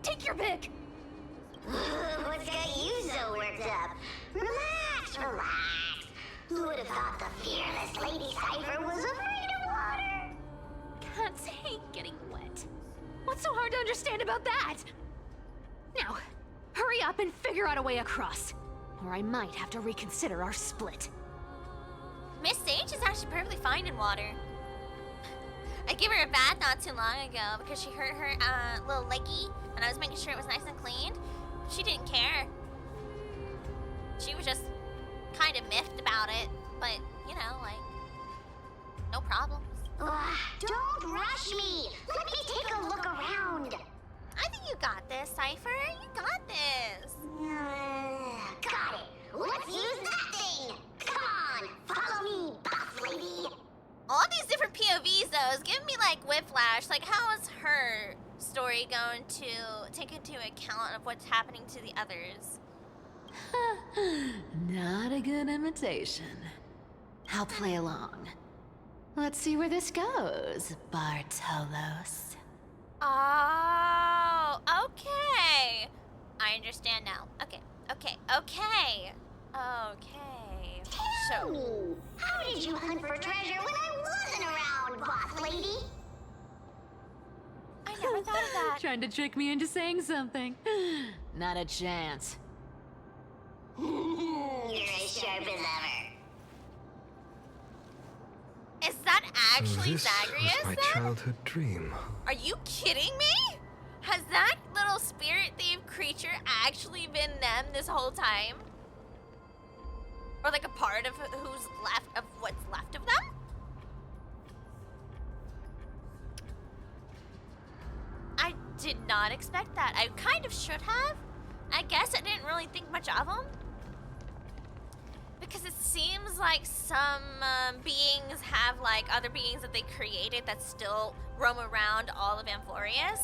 Take your pick. What's got you so worked up? Relax, relax. Who would have thought the fearless Lady Cypher was afraid of water? Cats hate getting wet. What's so hard to understand about that? Now, hurry up and figure out a way across. Or I might have to reconsider our split. Miss Sage is actually perfectly fine in water. I gave her a bath not too long ago because she hurt her little leggy, and I was making sure it was nice and clean. She didn't care. She was just kind of miffed about it, but, you know, like, no problems. Don't rush me. Let me take a look around. I think you got this, Cypher. You got this. Got it. Let's use that thing. Come on, follow me, boss lady. All these different POVs, though, is giving me, like, whiplash. Like, how is her story going to take into account of what's happening to the others? Not a good imitation. I'll play along. Let's see where this goes, Bartolos. Oh, okay. I understand now. Okay. Tell me, how did you hunt for treasure when I wasn't around, boss lady? I never thought of that. Trying to trick me into saying something. Not a chance. You're as sharp as ever. Is that actually This Zagreus was my then? childhood dream. Are you kidding me? Has that little spirit thief creature actually been them this whole time? Or like a part of who's left, of what's left of them? I did not expect that. I kind of should have. I guess I didn't really think much of them. Because it seems like some beings have like other beings that they created that still roam around all of Amphorius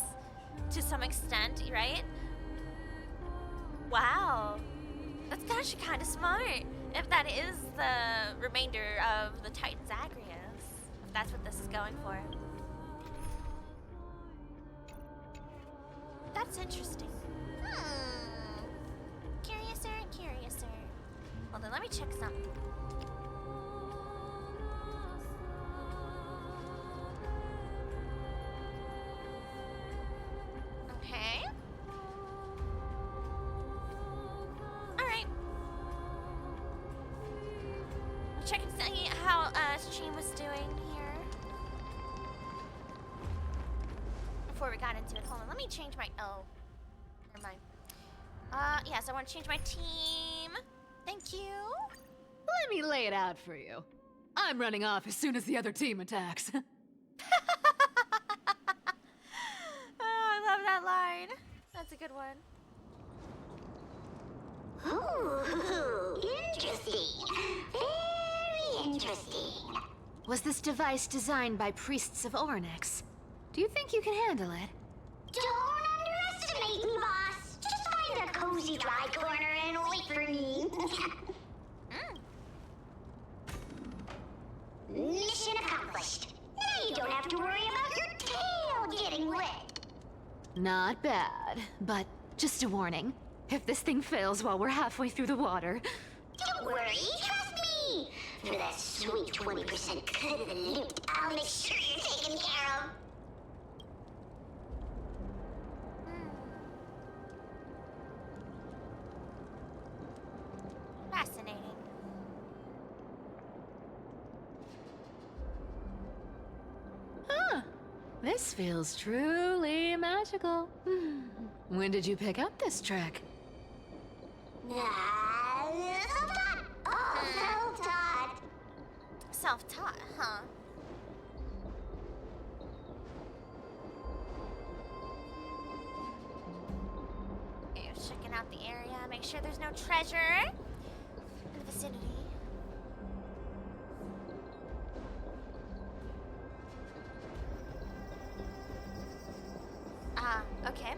to some extent, right? Wow. That's actually kind of smart. If that is the remainder of the Titan Zagreus. If that's what this is going for. That's interesting. Curiouser and curiouser. Well then let me check something. Okay. Alright. Check and see how stream was doing here. Before we got into it. Hold on, let me change my never mind. Yes, I want to change my team. Thank you. Let me lay it out for you. I'm running off as soon as the other team attacks. Oh, I love that line. That's a good one. Ooh, interesting. Very interesting. Was this device designed by priests of Ornyx? Do you think you can handle it? Don't underestimate me, boss. Just find a cozy dry corner and wait for me. Mission accomplished. Now you don't have to worry about your tail getting wet. Not bad, but just a warning. If this thing fails while we're halfway through the water... Don't worry, trust me. For that sweet 20% cut of the loot, I'll make sure you're taken care of. Fascinating. Huh. This feels truly magical. When did you pick up this trick? Self-taught. Oh, self-taught. Self-taught, huh? Okay, checking out the area, make sure there's no treasure in the vicinity. Okay.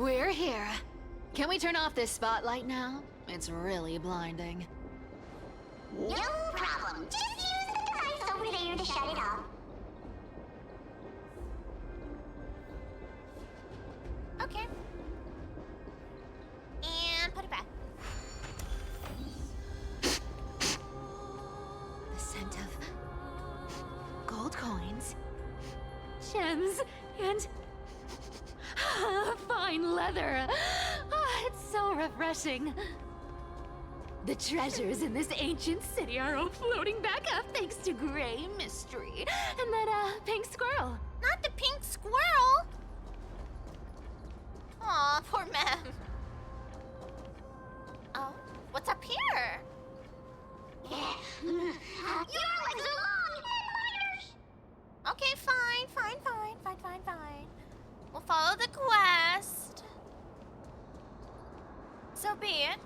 We're here. Can we turn off this spotlight now? It's really blinding. No problem. Just use the device over there to shut it off. Okay. And put it back. The scent of gold coins, gems, and fine leather. It's so refreshing. The treasures in this ancient city are all floating back up thanks to Gray Mystery and that pink squirrel. Not the pink squirrel! Aw, poor Mem. Oh, what's up here? Your legs are long and miners. Okay, fine. We'll follow the quest. So be it.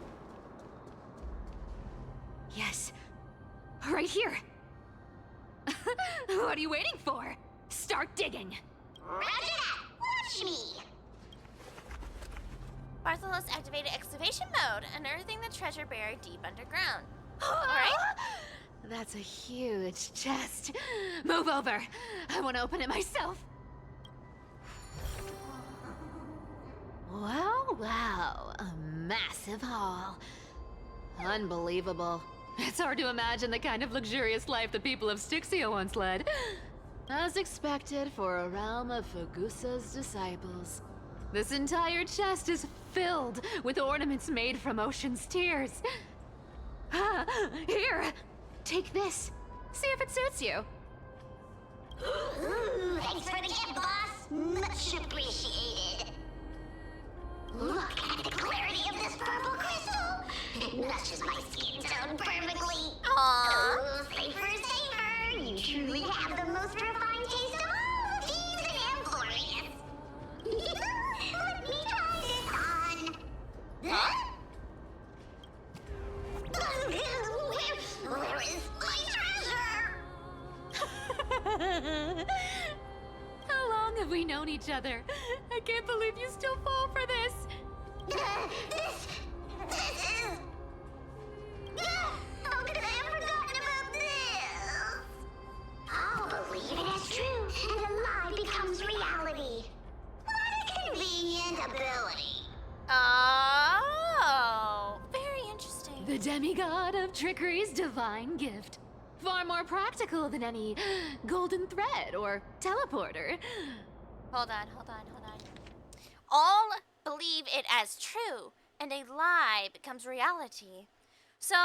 Yes, right here. What are you waiting for? Start digging. Roger that. Watch me. Bartholos activated excavation mode, unearthing the treasure buried deep underground. Alright? That's a huge chest. Move over. I want to open it myself. Wow, a massive haul. Unbelievable. It's hard to imagine the kind of luxurious life the people of Styxia once led. As expected for a realm of Fagusa's disciples. This entire chest is filled with ornaments made from ocean's tears. Here, take this. See if it suits you. Ooh, thanks for the gift, boss. Much appreciated. Look at the clarity of this purple crystal. It matches my skin tone perfectly. Aww. Oh, safer. You truly have the most refined taste of all thieves and amphorians. Let me try this on. Huh? Where is my treasure? How long have we known each other? I can't believe you still fall for this. This is... How could I have forgotten about this? I'll believe it as true, and a lie becomes reality. What a convenient ability. Oh, very interesting. The demigod of trickery's divine gift. Far more practical than any golden thread or teleporter. Hold on. All believe it as true, and a lie becomes reality. So,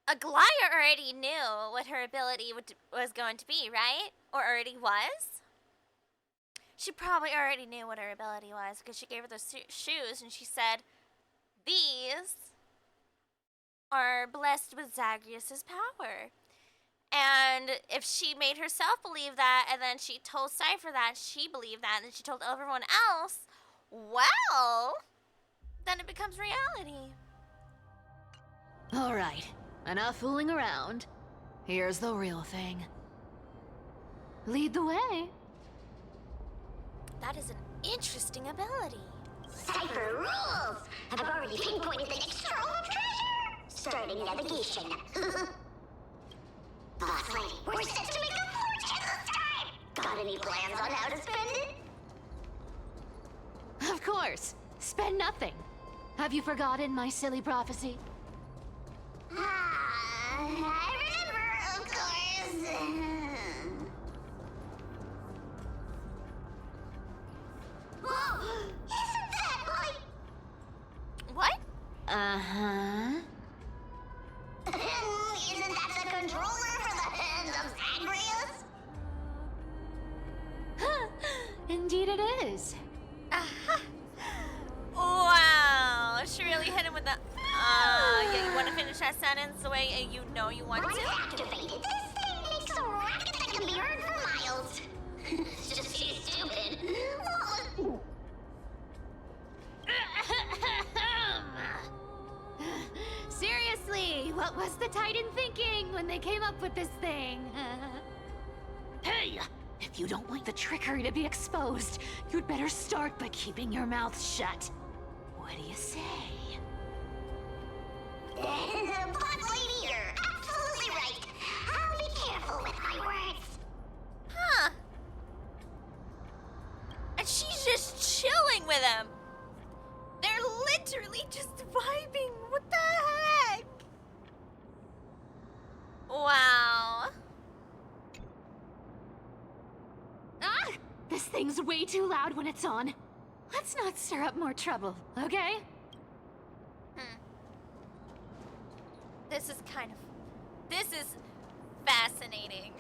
Aglaya already knew what her ability was going to be, right? Or already was? She probably already knew what her ability was, because she gave her those shoes, and she said, these are blessed with Zagreus's power. And if she made herself believe that, and then she told Cypher that, she believed that, and then she told everyone else, well, then it becomes reality. All right, enough fooling around. Here's the real thing. Lead the way. That is an interesting ability. Cypher rules! I've already pinpointed the next trove of treasure! Starting navigation. Boss lady, we're set to make a fortune this time! Got any plans on how to spend it? Of course. Spend nothing. Have you forgotten my silly prophecy? I remember, of course. Whoa! Isn't that like... What? Uh-huh. Isn't that the controller for the hand of Zagreus? Indeed it is. Wow, she really hit him with the... yeah, you want to finish that sentence the way you know you want Once to? activated, this thing makes a racket that can be heard for miles. It's just too stupid. Seriously, what was the Titan thinking when they came up with this thing? Hey, if If you don't want the trickery to be exposed, you'd better start by keeping your mouth shut. What do you say? Boss lady, you're absolutely right. I'll be careful with my words. Huh. And she's just chilling with him. They're literally just vibing. What the heck? Wow. Ah! This thing's way too loud when it's on. Let's not stir up more trouble, okay? This is fascinating.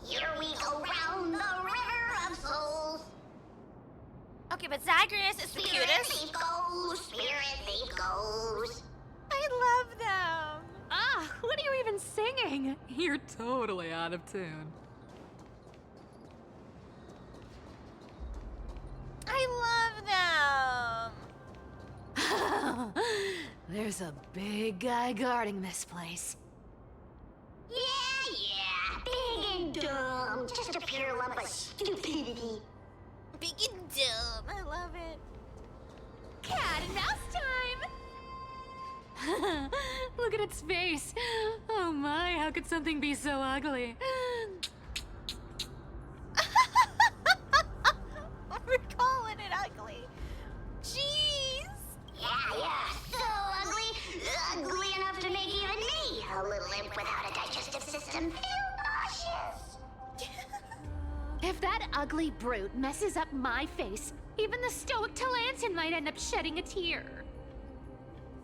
Here we go round the river of souls. Okay, but Zagreus is the Spirit cutest. thief goes, spirit thief goes. I love them. Ah, what are you even singing? You're totally out of tune. I love them. There's a big guy guarding this place. Yeah, big and dumb. Just a pure lump of stupidity. Big and dumb. I love it. Cat and mouse time! Look at its face. Oh my, how could something be so ugly? We're calling it ugly. Jeez. Yeah, so ugly. Ugly enough to make even me, a little imp without a digestive system, feel nauseous. If that ugly brute messes up my face, even the stoic Talantin might end up shedding a tear.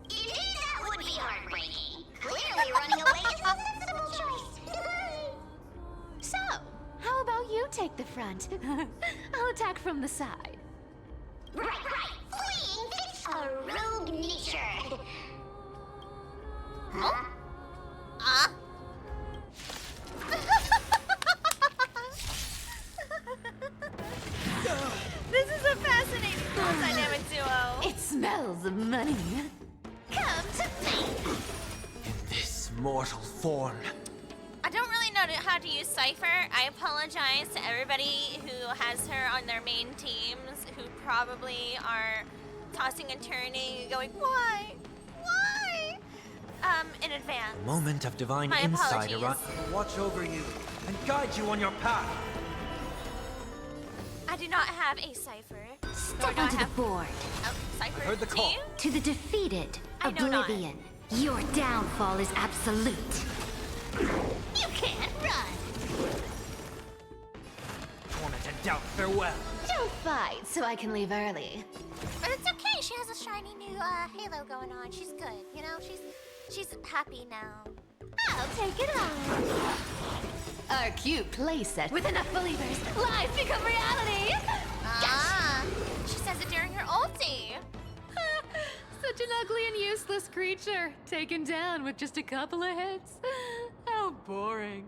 Indeed, that would be heartbreaking. Clearly, running away is a sensible choice. So, how about you take the front? I'll attack from the side. Right. Fleeing fits a rogue nature. Huh? This is a fascinating little dynamic duo. It smells of money. Come to me. In this mortal form. I don't really know how to use Cypher. I apologize to everybody who has her on their main teams who probably are tossing and turning and going, why? Why? In advance. A moment of divine My insight apologies. watch over you and guide you on your path. I do not have a Cypher. Step onto the board. Oh, Cypher Heard the to call. you? To the defeated, I know not. Oblivion. Your downfall is absolute. You can't run. Torment and doubt, farewell. Don't fight so I can leave early. But it's okay. She has a shiny new halo going on. She's good. You know, she's happy now. I'll take it on. Our cute playset with enough believers. Life become reality. She says it during her ulti. Such an ugly and useless creature, taken down with just a couple of hits. How boring.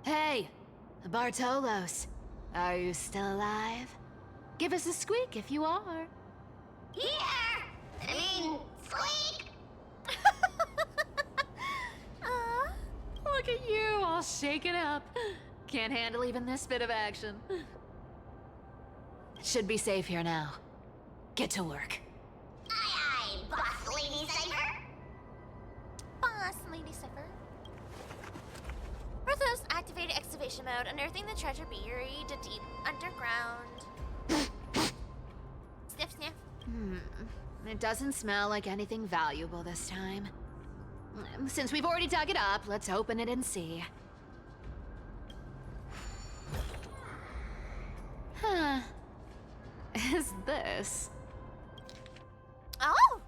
Hey, Bartolos, are you still alive? Give us a squeak if you are. Here! Squeak! Look at you, all shaken up. Can't handle even this bit of action. Should be safe here now. Get to work. Aye, Boss Lady Cypher. Boss, Lady Cypher. Rithos activated excavation mode, unearthing the treasure buried deep underground. Sniff, sniff. It doesn't smell like anything valuable this time. Since we've already dug it up, let's open it and see. Huh. Is this? Oh!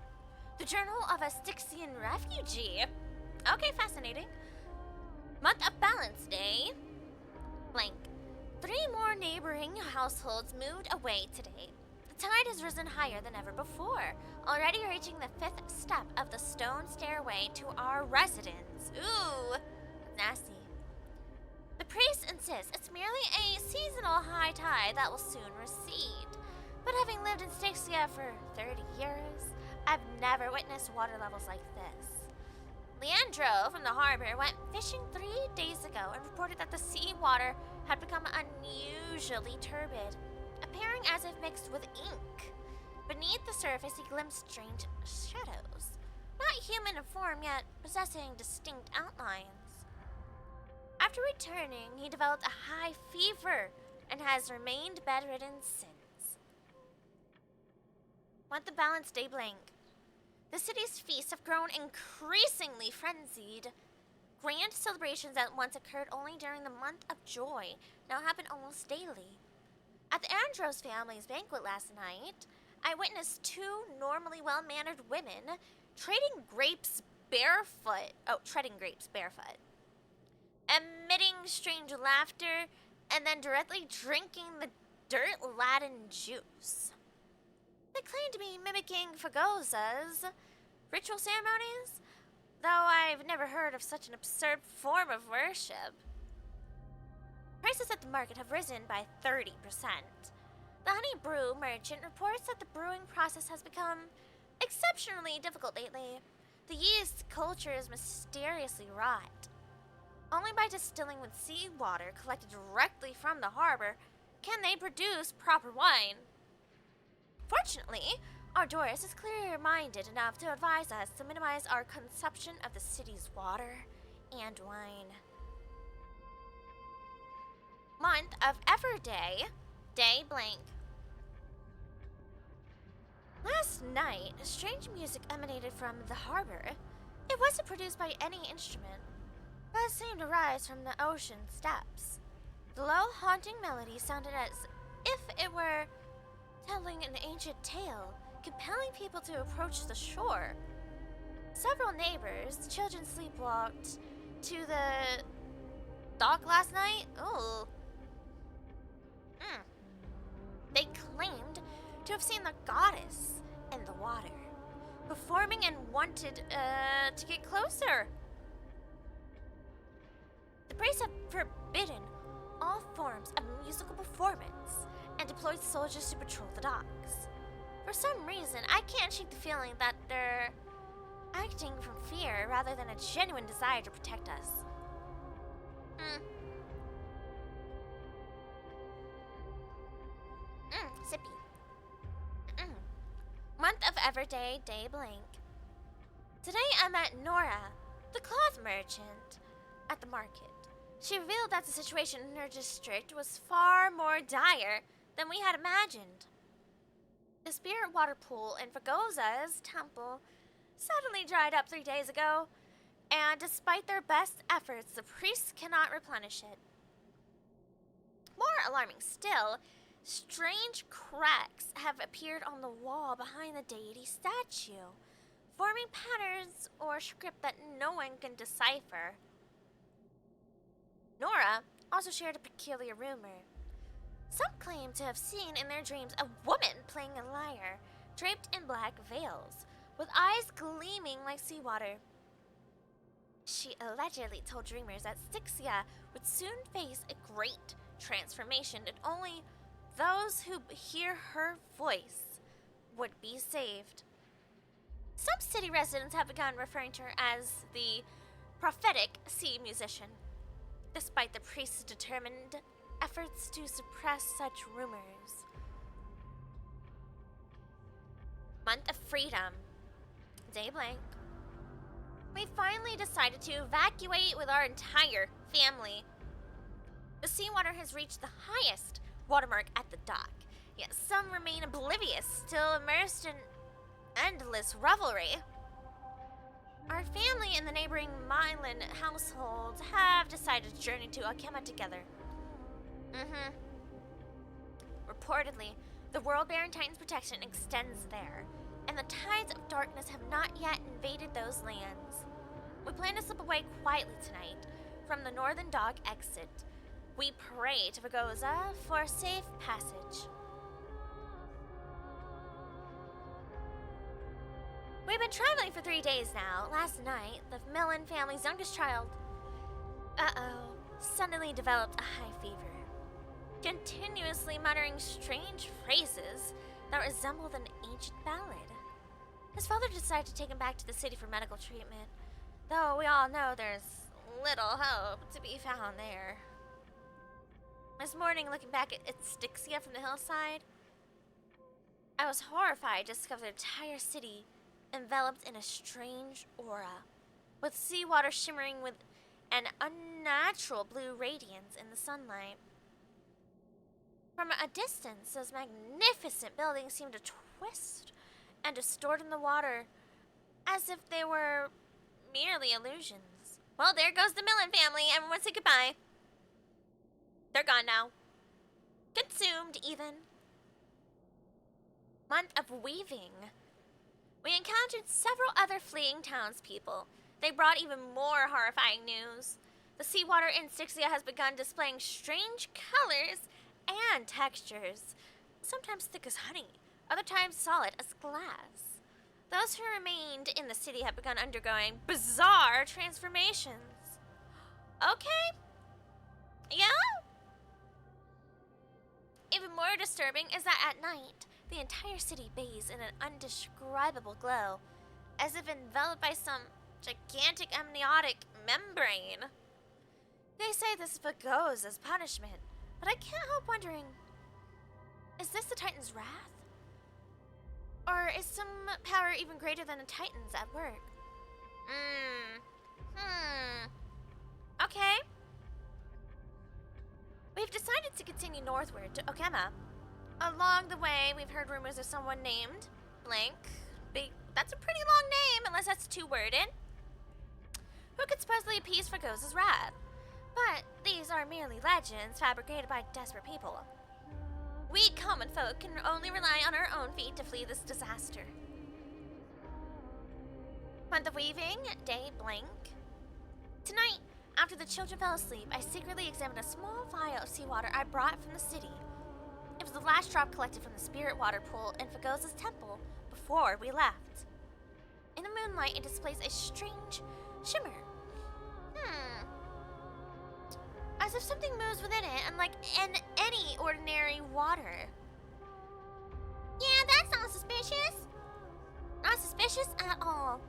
The Journal of a Styxian Refugee. Okay, fascinating. Month of Balance Day. Blank. 3 more neighboring households moved away today. The tide has risen higher than ever before, already reaching the 5th step of the stone stairway to our residence. Ooh, that's nasty. The priest insists it's merely a seasonal high tide that will soon recede. But having lived in Styxia for 30 years, I've never witnessed water levels like this. Leandro from the harbor went fishing 3 days ago and reported that the sea water had become unusually turbid, appearing as if mixed with ink. Beneath the surface, he glimpsed strange shadows, not human in form yet possessing distinct outlines. After returning, he developed a high fever and has remained bedridden since. Want the balance day blank? The city's feasts have grown increasingly frenzied. Grand celebrations that once occurred only during the month of joy now happen almost daily. At the Andros family's banquet last night, I witnessed 2 normally well-mannered women treading grapes barefoot, emitting strange laughter, and then directly drinking the dirt-laden juice. They claim to be mimicking Fagoza's ritual ceremonies, though I've never heard of such an absurd form of worship. Prices at the market have risen by 30%. The honey brew merchant reports that the brewing process has become exceptionally difficult lately. The yeast culture is mysteriously rot. Only by distilling with seawater collected directly from the harbor can they produce proper wine. Fortunately, our Doris is clear-minded enough to advise us to minimize our consumption of the city's water and wine. Month of Everday, day blank. Last night, strange music emanated from the harbor. It wasn't produced by any instrument, but seemed to rise from the ocean's depths. The low, haunting melody sounded as if it were telling an ancient tale, compelling people to approach the shore. Several neighbors, children sleepwalked to the dock last night. Ooh. They claimed to have seen the goddess in the water, performing and wanted to get closer. The priests have forbidden all forms of musical performance and deployed soldiers to patrol the docks. For some reason, I can't shake the feeling that they're acting from fear rather than a genuine desire to protect us. Sippy. Month of Everday, day blank. Today I met Nora, the cloth merchant, at the market. She revealed that the situation in her district was far more dire than we had imagined. The spirit water pool in Fagoza's temple suddenly dried up 3 days ago, and despite their best efforts, the priests cannot replenish it. More alarming still, strange cracks have appeared on the wall behind the deity statue, forming patterns or script that no one can decipher. Nora also shared a peculiar rumor. Some claim to have seen in their dreams a woman playing a lyre, draped in black veils, with eyes gleaming like seawater. She allegedly told dreamers that Styxia would soon face a great transformation and only those who hear her voice would be saved. Some city residents have begun referring to her as the prophetic sea musician, despite the priest's determined efforts to suppress such rumors. Month of Freedom. Day blank. We finally decided to evacuate with our entire family. The seawater has reached the highest watermark at the dock, yet some remain oblivious, still immersed in endless revelry. Our family and the neighboring Mylan households have decided to journey to Akema together. Reportedly, the World Baron Titan's protection extends there, and the tides of darkness have not yet invaded those lands. We plan to slip away quietly tonight from the northern dock exit. We pray to Fagoza for a safe passage. We've been traveling for 3 days now. Last night, the Millen family's youngest child, suddenly developed a high fever, continuously muttering strange phrases that resembled an ancient ballad. His father decided to take him back to the city for medical treatment, Though we all know there's little hope to be found there. This morning, looking back at Styxia from the hillside, I was horrified to discover the entire city enveloped in a strange aura, with seawater shimmering with an unnatural blue radiance in the sunlight. From a distance, those magnificent buildings seemed to twist and distort in the water as if they were merely illusions. Well, there goes the Millen family. Everyone say goodbye. They're gone now. Consumed, even. Month of weaving. We encountered several other fleeing townspeople. They brought even more horrifying news. The seawater in Styxia has begun displaying strange colors and textures, sometimes thick as honey, other times solid as glass. Those who remained in the city have begun undergoing bizarre transformations. Okay. Yeah? Even more disturbing is that at night, the entire city bathes in an undescribable glow, as if enveloped by some gigantic amniotic membrane. They say this goes as punishment, but I can't help wondering, is this the Titan's wrath? Or is some power even greater than the Titans at work? Okay. We've decided to continue northward to Okema. Along the way, we've heard rumors of someone named Blank. That's a pretty long name, unless that's two-worded. Who could supposedly appease Fregosa's wrath? But these are merely legends fabricated by desperate people. We common folk can only rely on our own feet to flee this disaster. Month of weaving, day blank. Tonight, after the children fell asleep, I secretly examined a small vial of seawater I brought from the city. It was the last drop collected from the spirit water pool in Fregosa's temple before we left. In the moonlight, it displays a strange shimmer. As if something moves within it, unlike any ordinary water. Yeah, that's not suspicious. Not suspicious at all.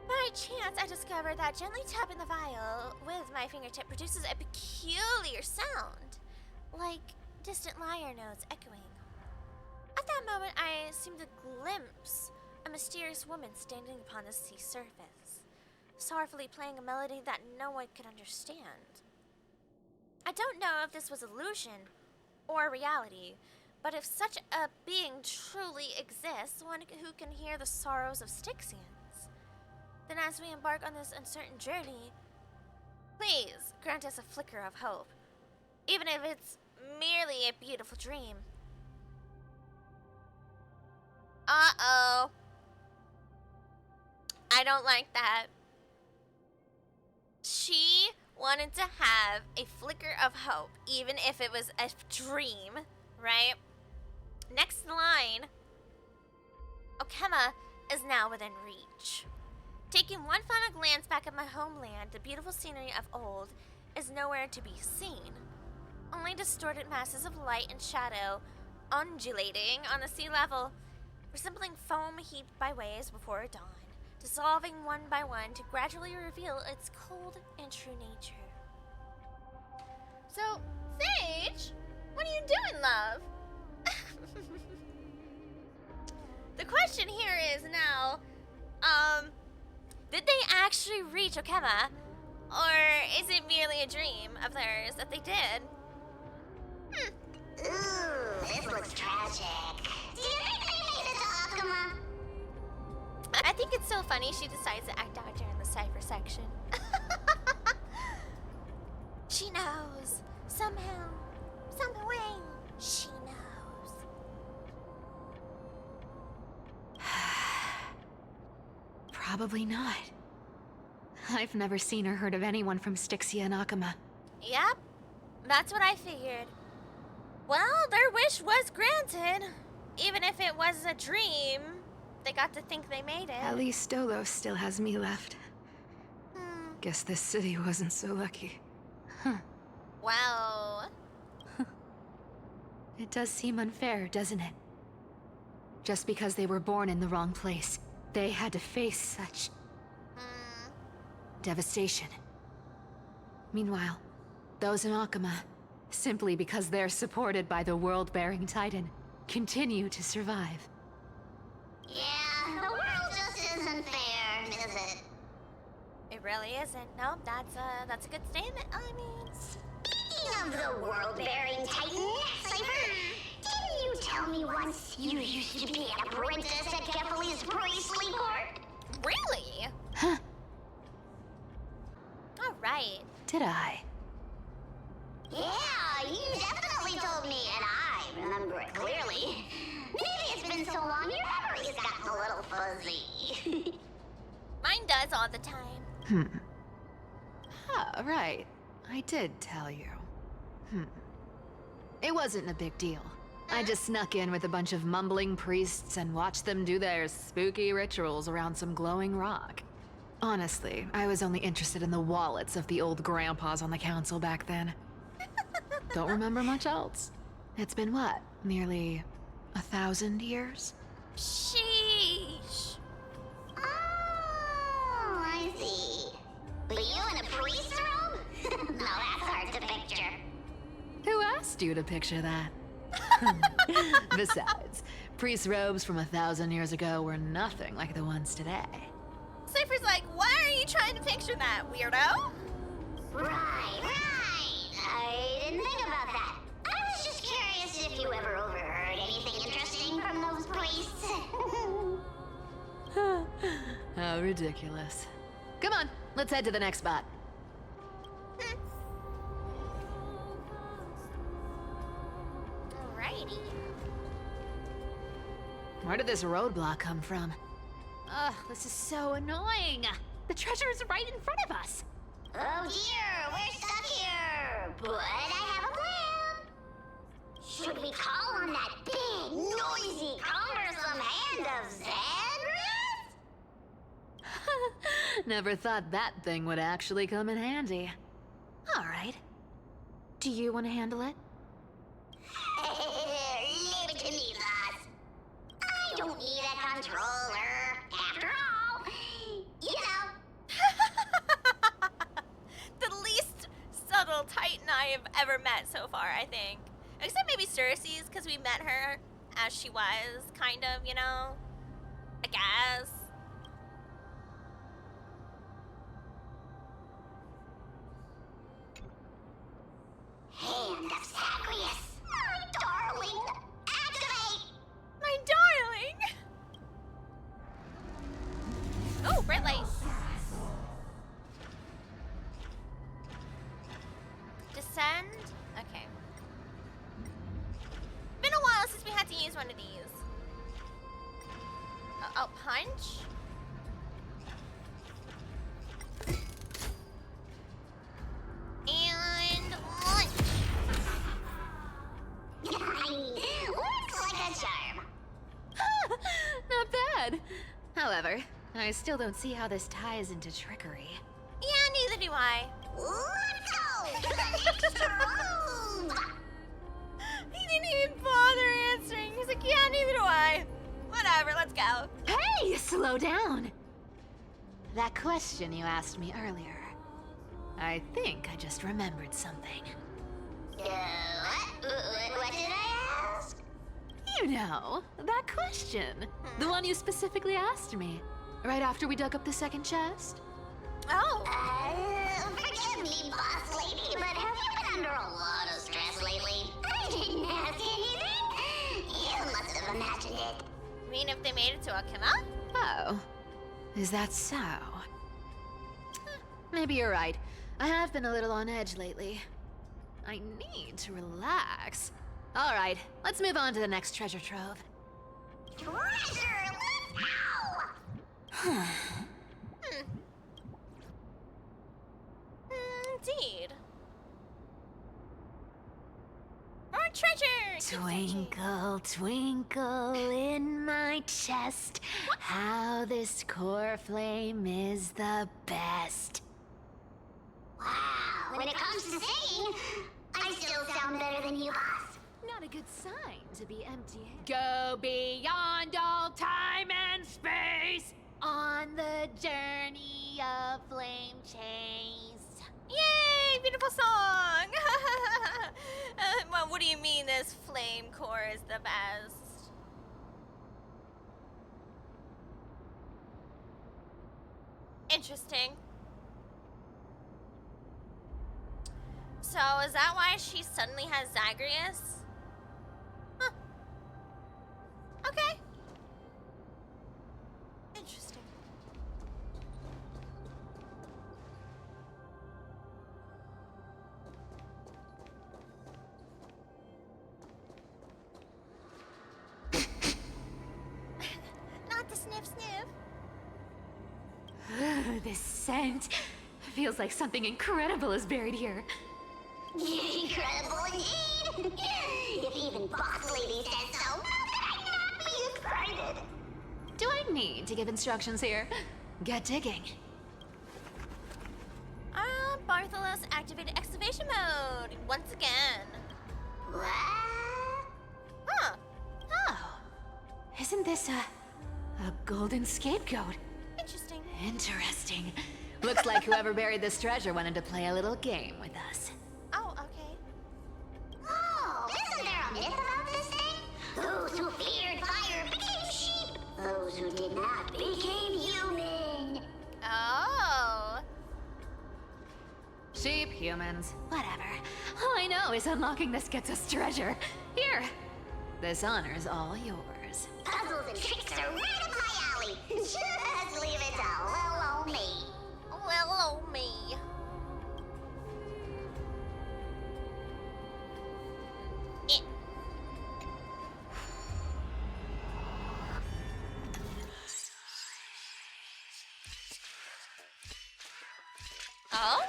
By chance, I discovered that gently tapping the vial with my fingertip produces a peculiar sound, like distant lyre notes echoing. At that moment, I seemed to glimpse a mysterious woman standing upon the sea surface, sorrowfully playing a melody that no one could understand. I don't know if this was illusion or reality, but if such a being truly exists, one who can hear the sorrows of Styxians, then as we embark on this uncertain journey, please grant us a flicker of hope, even if it's merely a beautiful dream. Uh-oh. I don't like that. She wanted to have a flicker of hope, even if it was a dream, right? Next line. Okema is now within reach. Taking one final glance back at my homeland, the beautiful scenery of old is nowhere to be seen. Only distorted masses of light and shadow undulating on the sea level, resembling foam heaped by waves before dawn, dissolving one by one to gradually reveal its cold and true nature. So, Sage, what are you doing, love? The question here is now, did they actually reach Okema? Or is it merely a dream of theirs that they did? Ooh, this looks tragic. Do you think they made it to Akuma? I think it's so funny she decides to act out during the cipher section. She knows. Somehow, some way, she knows. Probably not. I've never seen or heard of anyone from Styxia and Akuma. Yep, that's what I figured. Well, their wish was granted. Even if it was a dream, they got to think they made it. At least Stolos still has me left. Guess this city wasn't so lucky. Well, It does seem unfair, doesn't it? Just because they were born in the wrong place, they had to face such devastation. Meanwhile, those in Akama, simply because they're supported by the world-bearing Titan, continue to survive. Yeah, the world just isn't fair, is it? It really isn't. No, that's a good statement. I mean, Speaking of the world-bearing Titan, Cypher, didn't you tell me once you used to be an apprentice at Kefali's priestly court? really? Huh, All right. did I? Yeah, you definitely told me, and I remember it clearly. Maybe it's been so long your memory's gotten a little fuzzy. Mine does all the time. Oh, right. I did tell you. It wasn't a big deal. I just snuck in with a bunch of mumbling priests and watched them do their spooky rituals around some glowing rock. Honestly, I was only interested in the wallets of the old grandpas on the council back then. Don't remember much else. It's been what? Nearly 1,000 years? Sheesh. Oh, I see. But you in a priest robe? No, that's hard to picture. Who asked you to picture that? Besides, priest robes from 1,000 years ago were nothing like the ones today. Cypher's like, why are you trying to picture that, weirdo? Right. I didn't think about that. I was just curious if you ever overheard anything interesting from those priests. How ridiculous. Come on, let's head to the next spot. Alrighty. Where did this roadblock come from? Ugh, this is so annoying. The treasure is right in front of us. Oh dear, we're stuck here. But I have a plan. Should we call on that big, noisy, cumbersome hand of Zagreus? Never thought that thing would actually come in handy. All right. Do you want to handle it? Leave it to me, lads. I don't need a controller. After all, you know. The least subtle Titan I have ever met so far, I think. Except maybe Cersei's, because we met her as she was, kind of, you know? I guess. Hand of Zagreus. My darling. Activate. My darling! Oh, red light. Descend? Okay. Been a while since we had to use one of these. Oh, punch? And launch. Looks like a charm. Not bad. However, I still don't see how this ties into trickery. Yeah, neither do I. Let's go to the next room. He didn't even bother answering. He's like, yeah, neither do I. Whatever, let's go. Hey, slow down. That question you asked me earlier. I think I just remembered something. What did I ask? You know, that question. The one you specifically asked me. Right after we dug up the second chest. Oh. Forgive me, boss lady, but have you been under a lot of stress lately? I didn't ask anything. You must have imagined it. You mean if they made it to Akama? Oh. Is that so? Maybe you're right. I have been a little on edge lately. I need to relax. All right, let's move on to the next treasure trove. Treasure, let's go! Indeed. More treasure! Twinkle, twinkle in my chest, how this core flame is the best. Wow, when it comes to singing, I still sound better than you, boss. Not a good sign to be empty-handed. Go beyond all time and space! on the journey of flame chase. Yay! Beautiful song! Well, what do you mean this flame core is the best? Interesting. So, is that why she suddenly has Zagreus? Huh. Okay. Interesting. Not the sniff sniff. This scent feels like something incredible is buried here. Incredible indeed! If even Boss Lady says so, how could I not be excited? Do I need to give instructions here? Get digging. Bartholus activated excavation mode once again. What? Huh. Oh, isn't this a golden scapegoat? Interesting. Interesting. Looks like whoever buried this treasure wanted to play a little game with us. Oh, okay. Oh, isn't there a myth about this thing? Those who feared fire became sheep. Those who did not became human. Oh. Sheep, humans, whatever. All I know is unlocking this gets us treasure. Here, this honor's all yours. Puzzles and tricks are right up my alley. Just leave it to little old me. Well, oh me. Eh. Oh?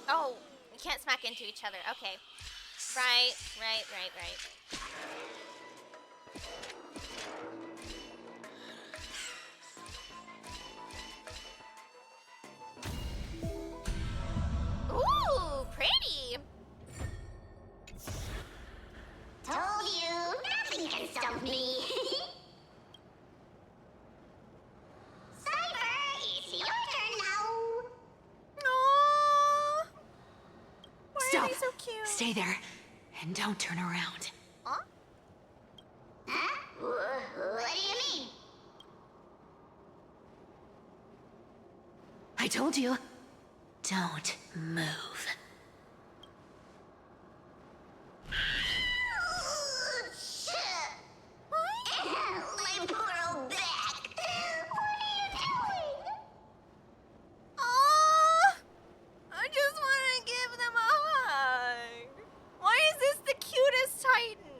Oh, we can't smack into each other. Okay. Right. Ooh, pretty. Told you, nothing can stop me. Cypher, it's your turn now. Aww. Why are Stop. they so cute? Stay there, and don't turn around. Huh? Huh? What do you mean? I told you, don't move. My poor old back. What are you doing? Aww. I just want to give them a hug. Why is this the cutest Titan?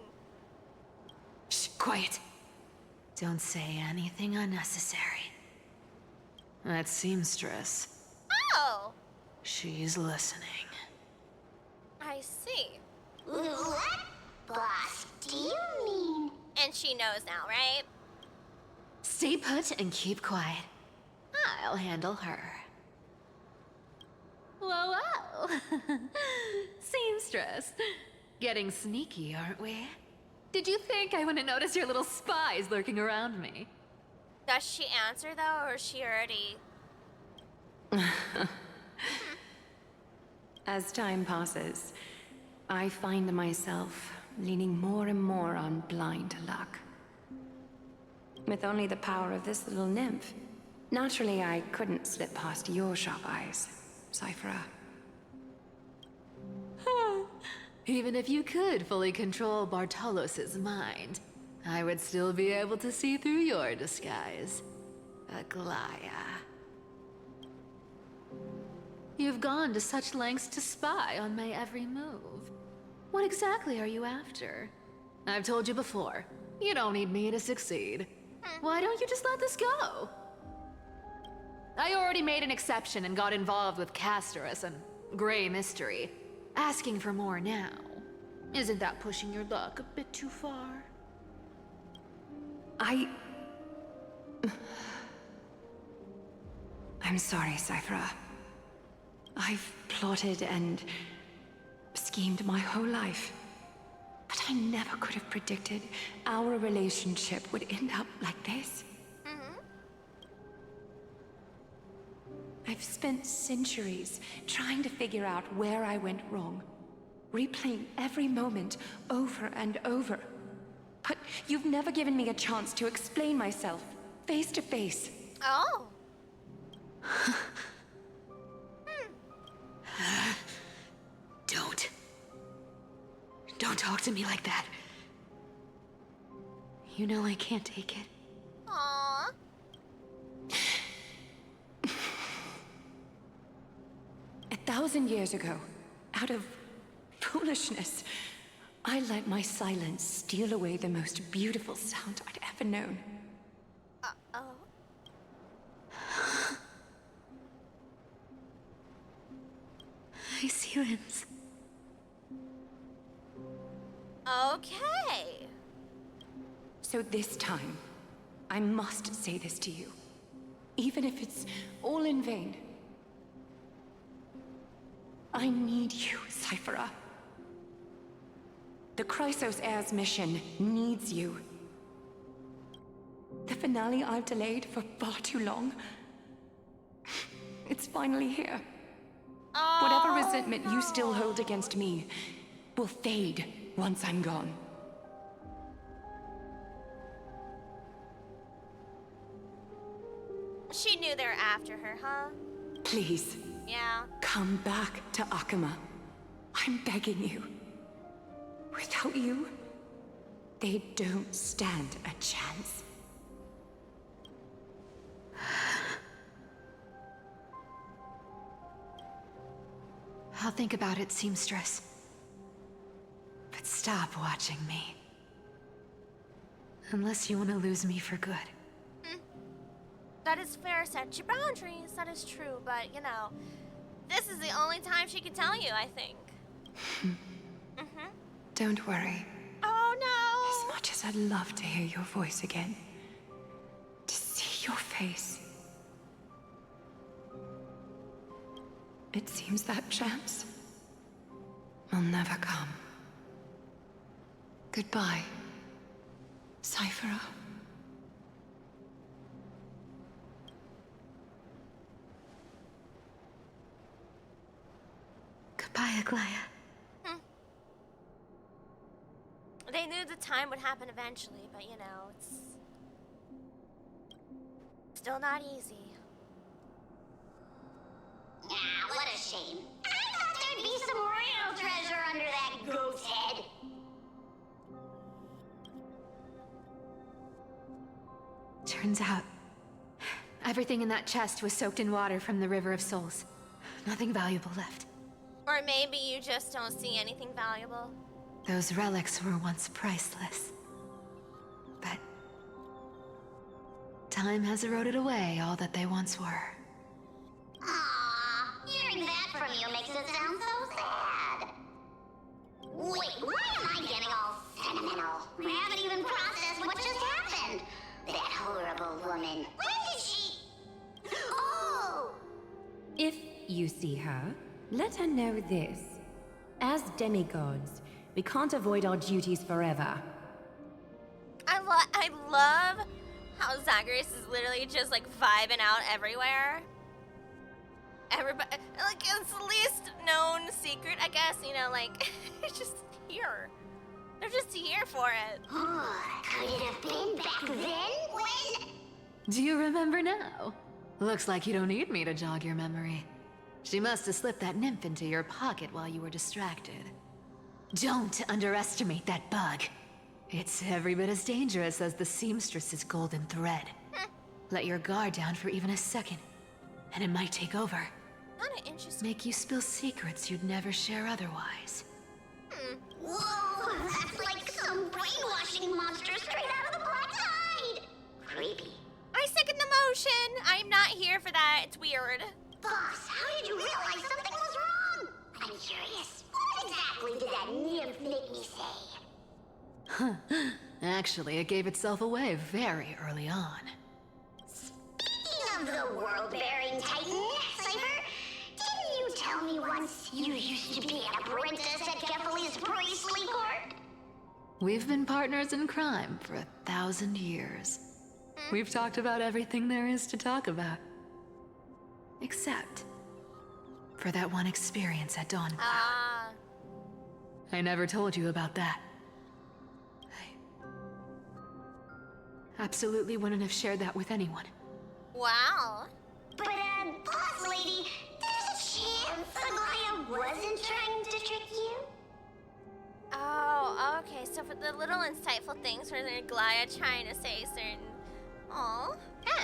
Shh, quiet. Don't say anything unnecessary. That seamstress. Oh, She's listening. I see. What? Boss, do you mean? And she knows now, right? Stay put and keep quiet. I'll handle her. Whoa, whoa. Seamstress. Getting sneaky, aren't we? Did you think I wouldn't notice your little spies lurking around me? Does she answer though, or is she already? As time passes, I find myself leaning more and more on blind luck. With only the power of this little nymph, naturally I couldn't slip past your sharp eyes, Cyphera. Even if you could fully control Bartolos's mind, I would still be able to see through your disguise. Aglaya. You've gone to such lengths to spy on my every move. What exactly are you after? I've told you before, you don't need me to succeed. Why don't you just let this go? I already made an exception and got involved with Castorus and Grey Mystery. Asking for more now. Isn't that pushing your luck a bit too far? I'm sorry, Cyphera. I've plotted and schemed my whole life, but I never could have predicted our relationship would end up like this. I've spent centuries trying to figure out where I went wrong, replaying every moment over and over. But you've never given me a chance to explain myself, face to face. Oh. Don't talk to me like that. You know I can't take it. Aww. 1,000 years ago, out of foolishness, I let my silence steal away the most beautiful sound I'd ever known. Uh-oh. My silence. Okay. So this time, I must say this to you, even if it's all in vain. I need you, Cyphera. The Chrysos Heir's mission needs you. The finale I've delayed for far too long. It's finally here. Oh, Whatever resentment you still hold against me will fade once I'm gone. She knew they were after her, huh? Please, Yeah. come back to Akama. I'm begging you. Without you, they don't stand a chance. I'll think about it, seamstress. But stop watching me. Unless you want to lose me for good. That is fair. Set your boundaries. That is true. But, you know, this is the only time she could tell you, I think. Don't worry. Oh, As no. much as I'd love to hear your voice again, to see your face, it seems that chance will never come. Goodbye, Cyphera. Goodbye, Aglaya. They knew the time would happen eventually, but, you know, it's still not easy. Ah, what a shame. I thought there'd be some real treasure under that goat's head. Turns out, everything in that chest was soaked in water from the River of Souls. Nothing valuable left. Or maybe you just don't see anything valuable. Those relics were once priceless. But time has eroded away all that they once were. Aww, hearing that from you makes it sound so sad. Wait, why am I getting all sentimental? I haven't even processed what just happened. That horrible woman. Where did she... Oh! If you see her, let her know this. As demigods, we can't avoid our duties forever. I love how Zagreus is literally just like vibing out everywhere. Everybody, like, it's the least known secret, I guess, you know, like, it's just here. They're just here for it. Could it have been back then when... Do you remember now? Looks like you don't need me to jog your memory. She must have slipped that nymph into your pocket while you were distracted. Don't underestimate that bug. It's every bit as dangerous as the seamstress's golden thread. Let your guard down for even a second, and it might take over. Kinda interesting. Make you spill secrets you'd never share otherwise. Whoa, that's like some brainwashing monster straight out of the Black Tide. Creepy. I second the motion. I'm not here for that. It's weird. Boss, how did you realize something was wrong? I'm curious. What exactly did that nymph make me say? Actually, it gave itself away very early on. Speaking of the world-bearing titan, Cypher, didn't you tell me once you used to be an apprentice at Kefali's priestly court? We've been partners in crime for 1,000 years. We've talked about everything there is to talk about. Except for that one experience at Dawn. Ah. I never told you about that. I absolutely wouldn't have shared that with anyone. Wow. But, boss lady, there's a chance Aglaya wasn't trying to trick you? Oh, okay. So for the little insightful things for the Glaya trying to say certain. Aw.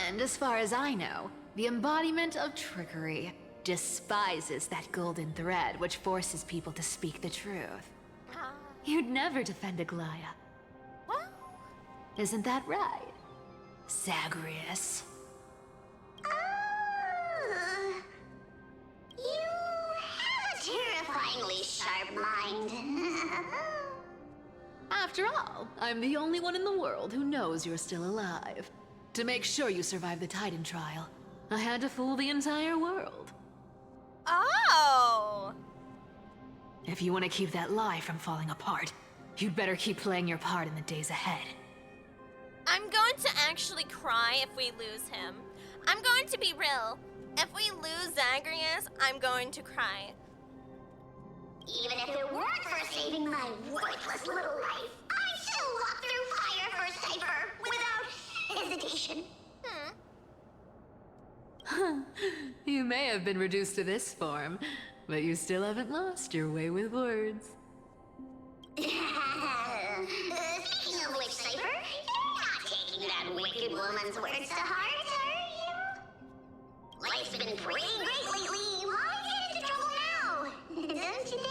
And as far as I know, the embodiment of trickery despises that golden thread which forces people to speak the truth. You'd never defend Aglaya. What? Isn't that right, Zagreus? You have a terrifyingly sharp mind. After all, I'm the only one in the world who knows you're still alive. To make sure you survive the Titan trial, I had to fool the entire world. Oh. If you want to keep that lie from falling apart, you'd better keep playing your part in the days ahead. I'm going to actually cry if we lose him. I'm going to be real. If we lose Zagreus, I'm going to cry. Even if it weren't for saving my worthless little life, I'd still walk through fire for Cypher without hesitation. You may have been reduced to this form, but you still haven't lost your way with words. Speaking of which, Cypher, you're not taking that wicked woman's words to heart, are you? Life's been pretty great lately. Why get into trouble now? Don't you think?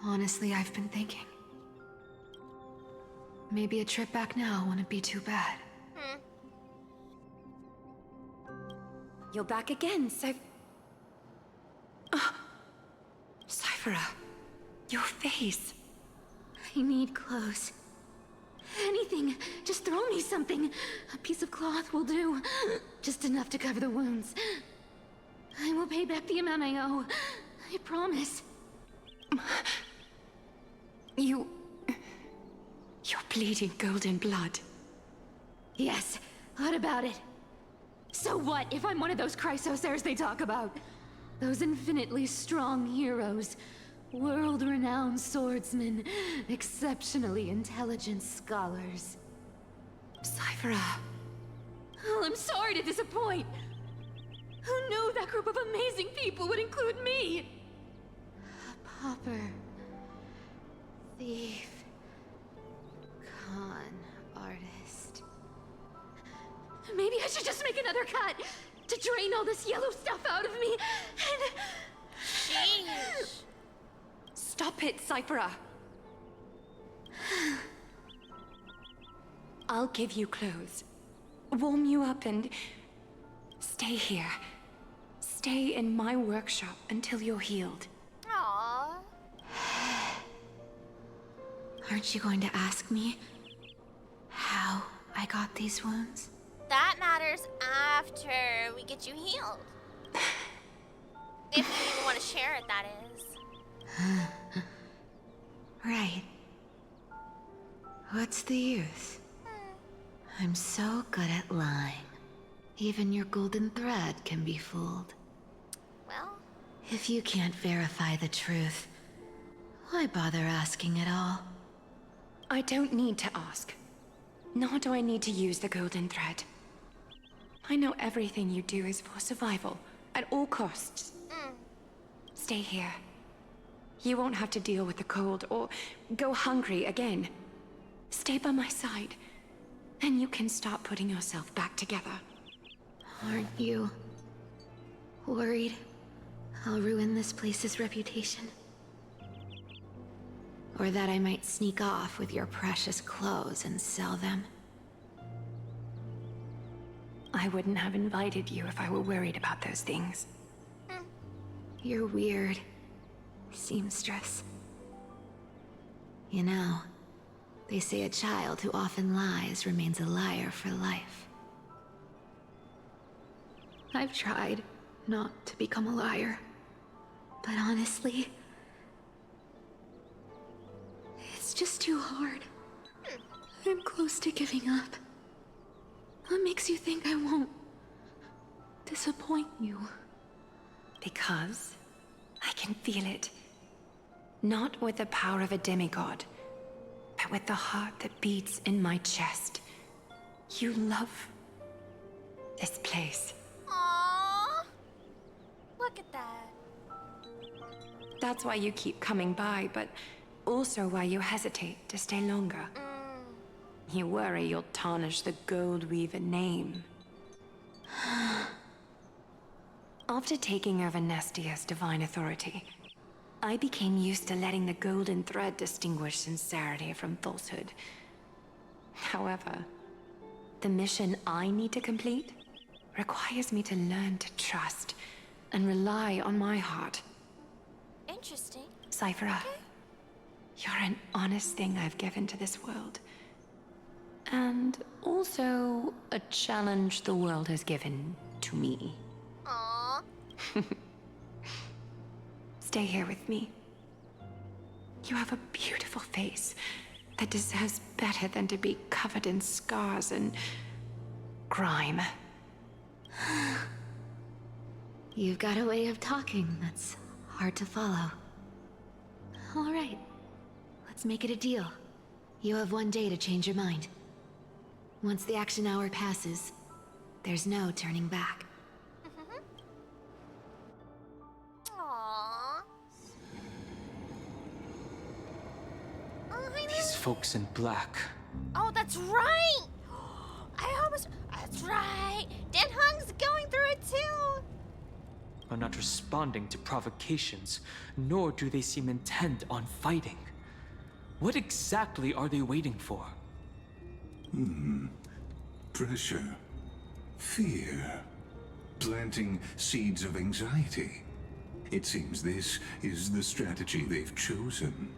Honestly, I've been thinking. Maybe a trip back now wouldn't be too bad. You're back again, Cyphera, your face. I need clothes. Anything. Just throw me something. A piece of cloth will do. Just enough to cover the wounds. I will pay back the amount I owe. I promise. You're bleeding golden blood. Yes. What about it? So what if I'm one of those Chrysosairs they talk about? Those infinitely strong heroes. World-renowned swordsmen. Exceptionally intelligent scholars. Cyphera. Oh, I'm sorry to disappoint. Who knew that group of amazing people would include me? A pauper. Thief. Con artist. Maybe I should just make another cut to drain all this yellow stuff out of me and... Sheesh. Stop it, Cyphera. I'll give you clothes, warm you up, and stay here. Stay in my workshop until you're healed. Aww. Aren't you going to ask me how I got these wounds? That matters after we get you healed. If you even want to share it, that is. Right. What's the use? I'm so good at lying. Even your golden thread can be fooled. Well, If you can't verify the truth, why bother asking at all? I don't need to ask. Nor do I need to use the golden thread. I know everything you do is for survival, at all costs. Stay here. You won't have to deal with the cold or go hungry again. Stay by my side, and you can start putting yourself back together. Aren't you worried I'll ruin this place's reputation? Or that I might sneak off with your precious clothes and sell them? I wouldn't have invited you if I were worried about those things. You're weird, seamstress. You know, they say a child who often lies remains a liar for life. I've tried not to become a liar, but honestly, just too hard. I'm close to giving up. What makes you think I won't disappoint you? Because I can feel it. Not with the power of a demigod, but with the heart that beats in my chest. You love this place. Aww. Look at that. That's why you keep coming by, but also why you hesitate to stay longer. You worry you'll tarnish the Gold Weaver name. After taking over Nestia's divine authority, I became used to letting the golden thread distinguish sincerity from falsehood. However, the mission I need to complete requires me to learn to trust and rely on my heart. Interesting. Cyphera, you're an honest thing I've given to this world. And also a challenge the world has given to me. Aww. Stay here with me. You have a beautiful face that deserves better than to be covered in scars and grime. You've got a way of talking that's hard to follow. All right. Let's make it a deal. You have 1 day to change your mind. Once the action hour passes, there's no turning back. Aww. Oh, hi, These folks in black. Oh, that's right! That's right! Dan Hung's going through it too! Are not responding to provocations, nor do they seem intent on fighting. What exactly are they waiting for? Pressure. Fear. Planting seeds of anxiety. It seems this is the strategy they've chosen.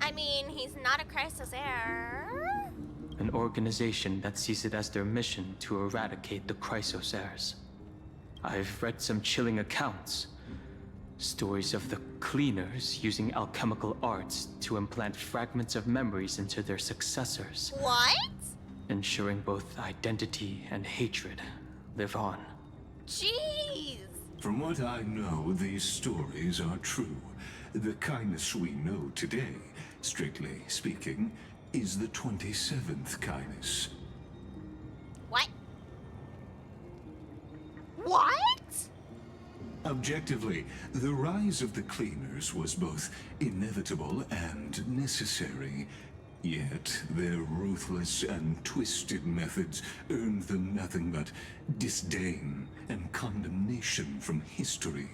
I mean, he's not a crisis heir. An organization that sees it as their mission to eradicate the Chrysos heirs. I've read some chilling accounts. Stories of the cleaners using alchemical arts to implant fragments of memories into their successors. What? Ensuring both identity and hatred live on. Jeez! From what I know, these stories are true. The kindness we know today, strictly speaking, is the 27th kindness. What? What? Objectively, the rise of the cleaners was both inevitable and necessary. Yet, their ruthless and twisted methods earned them nothing but disdain and condemnation from history.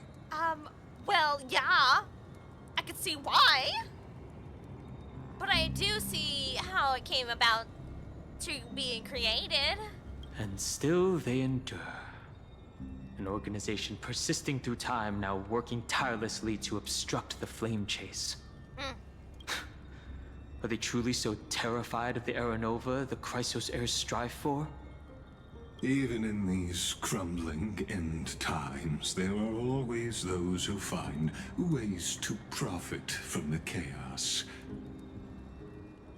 Well, yeah. I could see why. But I do see how it came about to being created. And still they endure. An organization persisting through time, now working tirelessly to obstruct the flame chase. Are they truly so terrified of the Aranova the Chrysos heirs strive for? Even in these crumbling end times, there are always those who find ways to profit from the chaos.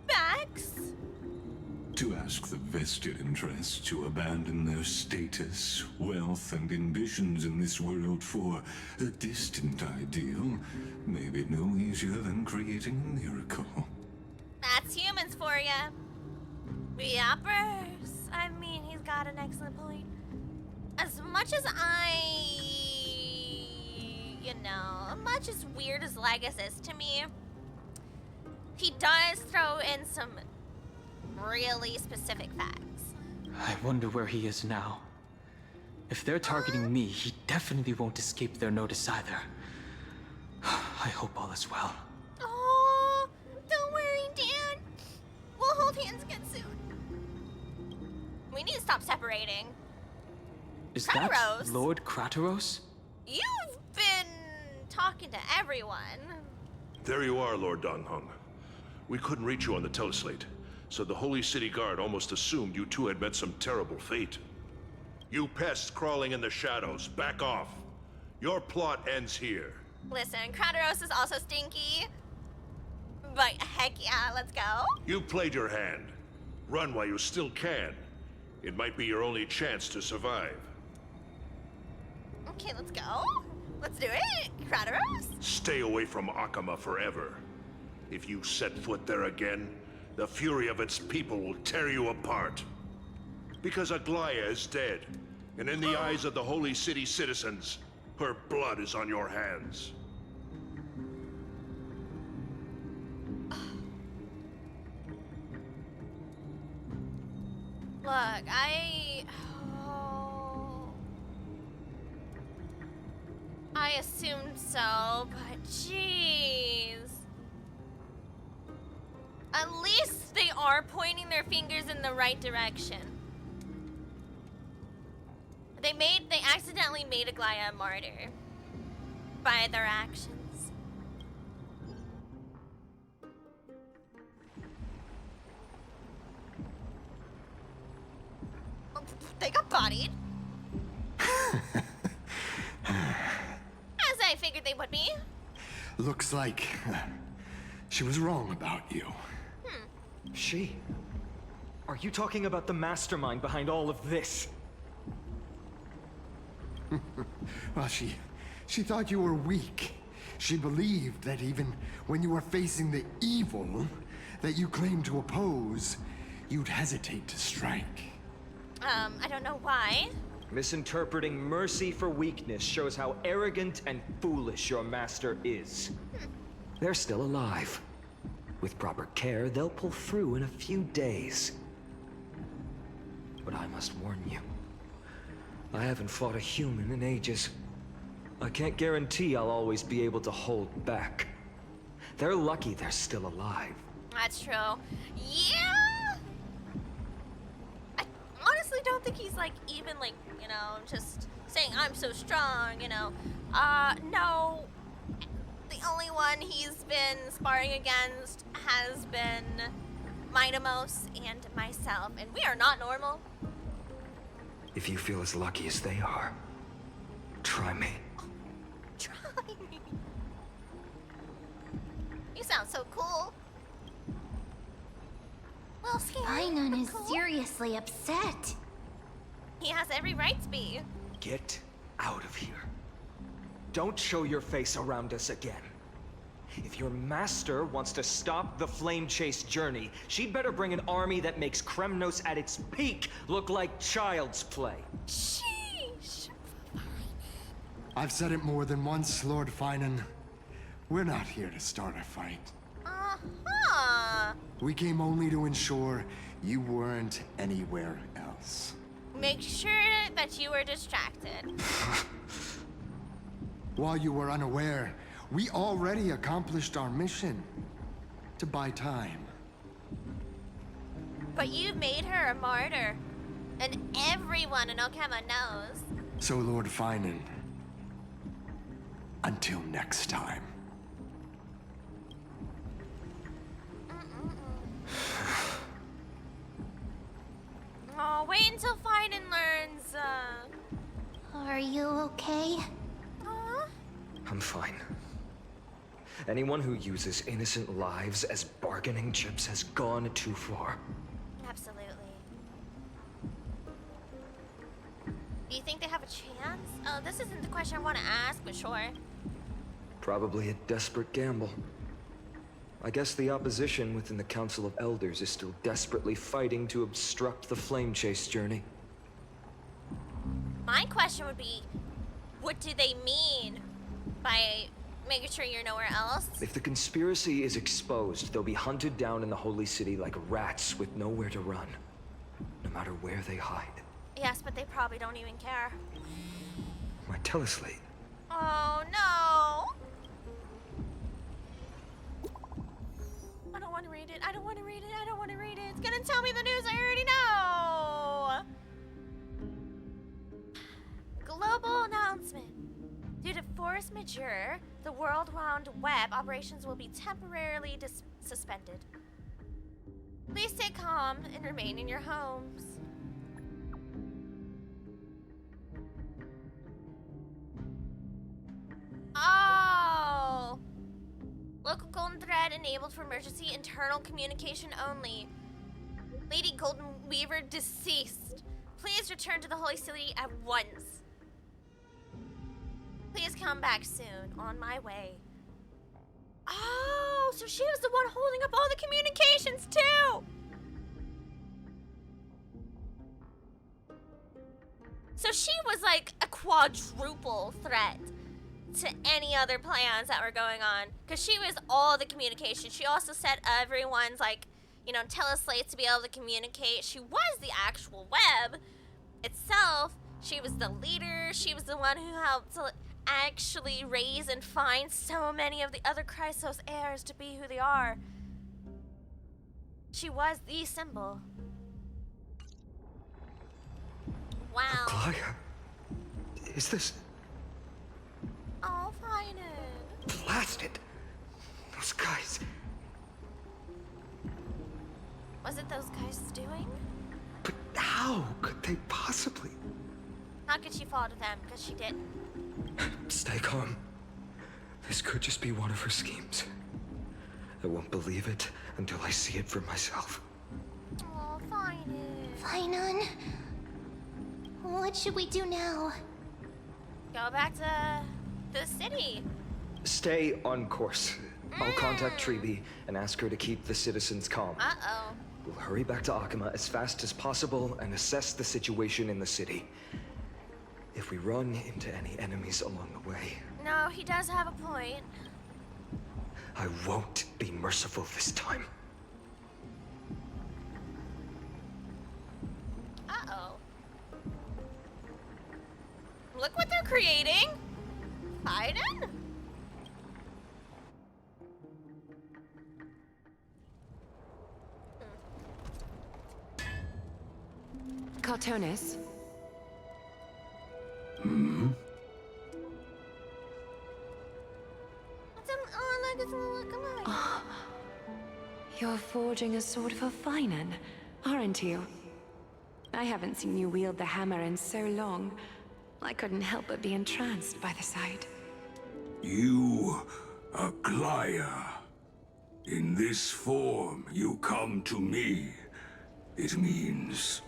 Max? To ask the vested interests to abandon their status, wealth, and ambitions in this world for a distant ideal may be no easier than creating a miracle. That's humans for ya. Reappers. I mean, he's got an excellent point. As much as much as weird as Lagus is to me, he does throw in some really specific facts. I wonder where he is now. If they're targeting me, he definitely won't escape their notice either. I hope all is well. Oh, don't worry, Dan. We'll hold hands again soon. We need to stop separating. Is Crateros? that Lord Crateros? You've been talking to everyone. There you are, Lord Donghung. We couldn't reach you on the teleslate, so the Holy City Guard almost assumed you two had met some terrible fate. You pests crawling in the shadows, back off. Your plot ends here. Listen, Crateros is also stinky. But heck yeah, let's go. You played your hand. Run while you still can. It might be your only chance to survive. Okay, let's go. Let's do it. Kratos. Stay away from Akama forever. If you set foot there again, the fury of its people will tear you apart. Because Aglaya is dead, and in the eyes of the Holy City citizens, her blood is on your hands. Look, I assumed so, but jeez. At least they are pointing their fingers in the right direction. They accidentally made Aglaya a martyr by their actions. They got bodied. As I figured they would be. Looks like she was wrong about you. She? Are you talking about the mastermind behind all of this? Well, she thought you were weak. She believed that even when you were facing the evil that you claimed to oppose, you'd hesitate to strike. I don't know why. Misinterpreting mercy for weakness shows how arrogant and foolish your master is. They're still alive. With proper care, they'll pull through in a few days. But I must warn you, I haven't fought a human in ages. I can't guarantee I'll always be able to hold back. They're lucky they're still alive. That's true. Yeah! I honestly don't think he's like even like, you know, just saying I'm so strong, you know. No. The only one he's been sparring against has been Minamos and myself, and we are not normal. If you feel as lucky as they are, try me. Try me. You sound so cool. Well, scary, Finon but is cool. seriously upset. He has every right to be. Get out of here. Don't show your face around us again. If your master wants to stop the flame chase journey, she'd better bring an army that makes Kremnos at its peak look like child's play. Sheesh. I've said it more than once, Lord Finan. We're not here to start a fight. Uh-huh. We came only to ensure you weren't anywhere else. Make sure that you were distracted. While you were unaware, we already accomplished our mission to buy time. But you made her a martyr. And everyone in Okama knows. So, Lord Finan, until next time. Oh, wait until Finan learns, Are you okay? Huh? I'm fine. Anyone who uses innocent lives as bargaining chips has gone too far. Absolutely. Do you think they have a chance? Oh, this isn't the question I want to ask, but sure. Probably a desperate gamble. I guess the opposition within the Council of Elders is still desperately fighting to obstruct the flame chase journey. My question would be, what do they mean by making sure you're nowhere else? If the conspiracy is exposed, they'll be hunted down in the Holy City like rats with nowhere to run, no matter where they hide. Yes, but they probably don't even care. My teleslate. Oh, no! I don't want to read it. I don't want to read it. I don't want to read it. It's gonna tell me the news I already know! Global announcement. Due to force majeure, the world-round web operations will be temporarily suspended. Please stay calm and remain in your homes. Oh! Local golden thread enabled for emergency internal communication only. Lady Golden Weaver deceased. Please return to the Holy City at once. Please come back soon. On my way. Oh, so she was the one holding up all the communications too. So she was like a quadruple threat to any other plans that were going on. Because she was all the communication. She also set everyone's, like, you know, teleslates to be able to communicate. She was the actual web itself. She was the leader. She was the one who helped to actually raise and find so many of the other Chrysos heirs to be who they are. She was the symbol. Wow. Glaya, is this... Oh, fine. Blast it! Those guys... Was it those guys' doing? But how could they possibly... How could she fall to them? Because she didn't. Stay calm. This could just be one of her schemes. I won't believe it until I see it for myself. Oh, fine. Finon, what should we do now? Go back to the city. Stay on course. I'll contact Treeby and ask her to keep the citizens calm. Uh-oh. We'll hurry back to Akama as fast as possible and assess the situation in the city. If we run into any enemies along the way... No, he does have a point. I won't be merciful this time. Uh-oh. Look what they're creating! Biden? Cartonis? It's a look alike. Oh, you're forging a sword for Finan, aren't you? I haven't seen you wield the hammer in so long. I couldn't help but be entranced by the sight. You, Glaya. In this form, you come to me. It means...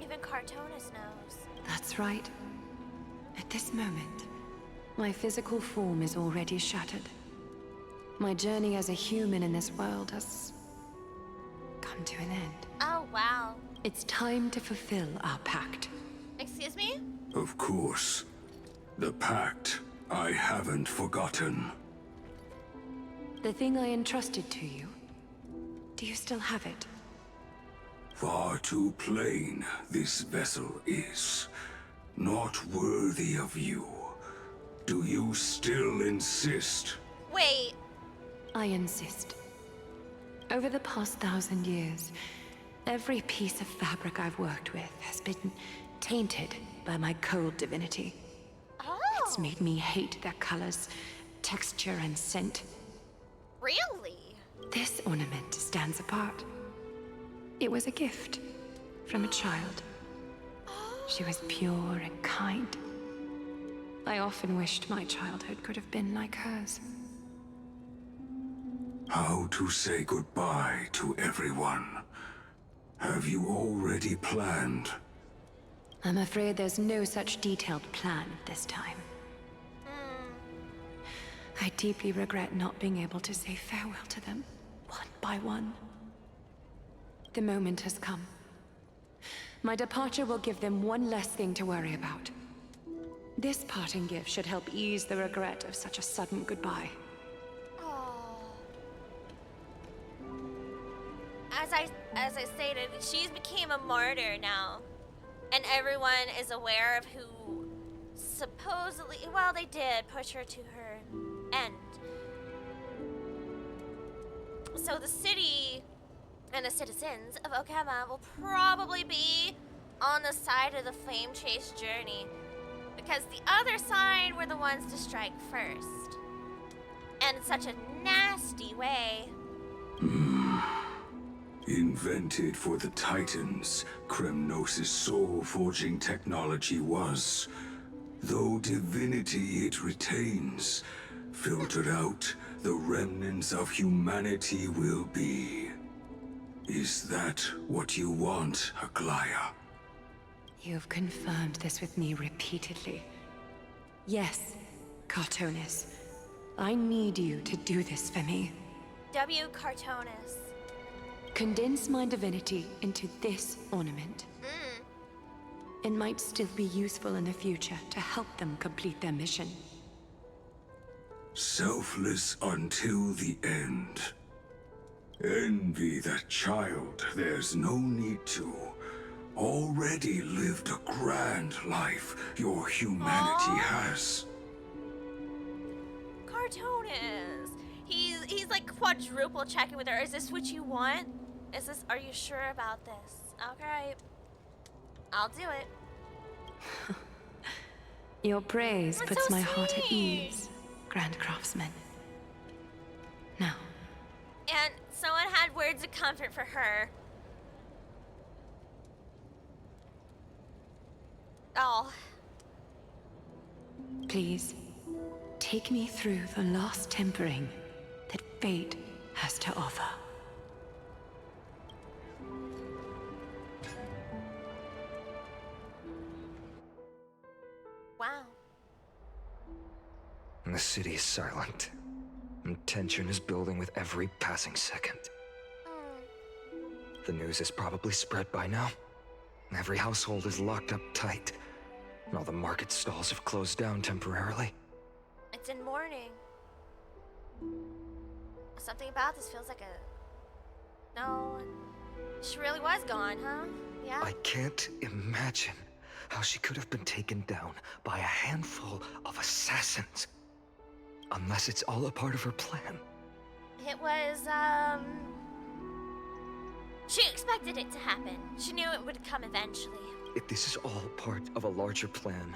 Even Cartonis knows. That's right. At this moment, my physical form is already shattered. My journey as a human in this world has come to an end. Oh, wow. It's time to fulfill our pact. Excuse me? Of course. The pact I haven't forgotten. The thing I entrusted to you, do you still have it? Far too plain this vessel is. Not worthy of you. Do you still insist? Wait. I insist. Over the past 1,000 years, every piece of fabric I've worked with has been tainted by my cold divinity. Oh. It's made me hate their colors, texture, and scent. Really? This ornament stands apart. It was a gift from a child. She was pure and kind. I often wished my childhood could have been like hers. How to say goodbye to everyone? Have you already planned? I'm afraid there's no such detailed plan this time. I deeply regret not being able to say farewell to them, one by one. The moment has come. My departure will give them one less thing to worry about. This parting gift should help ease the regret of such a sudden goodbye. As I stated, she's became a martyr now. And everyone is aware of who supposedly, well, they did push her to her end. So the city and the citizens of Okama will probably be on the side of the flame chase journey. Because the other side were the ones to strike first. And in such a nasty way. Invented for the Titans, Kremnos' soul-forging technology was. Though divinity it retains, filtered out the remnants of humanity will be. Is that what you want, Aglaya? You've confirmed this with me repeatedly. Yes, Cartonis. I need you to do this for me. W. Cartonis. Condense my divinity into this ornament. It might still be useful in the future to help them complete their mission. Selfless until the end. Envy that child, there's no need to. Already lived a grand life your humanity has. Cartonis. He's like quadruple checking with her. Is this what you want? Are you sure about this? Okay. I'll do it. Your praise That's puts so my heart at sweet. ease, Grand Craftsman. Now, And someone had words of comfort for her. Oh. please, take me through the last tempering that fate has to offer. Wow. The city is silent, and tension is building with every passing second. The news is probably spread by now. Every household is locked up tight, and all the market stalls have closed down temporarily. It's in mourning. Something about this feels like a... No, she really was gone, huh? Yeah? I can't imagine how she could have been taken down by a handful of assassins. Unless it's all a part of her plan. It was, she expected it to happen. She knew it would come eventually. If this is all part of a larger plan,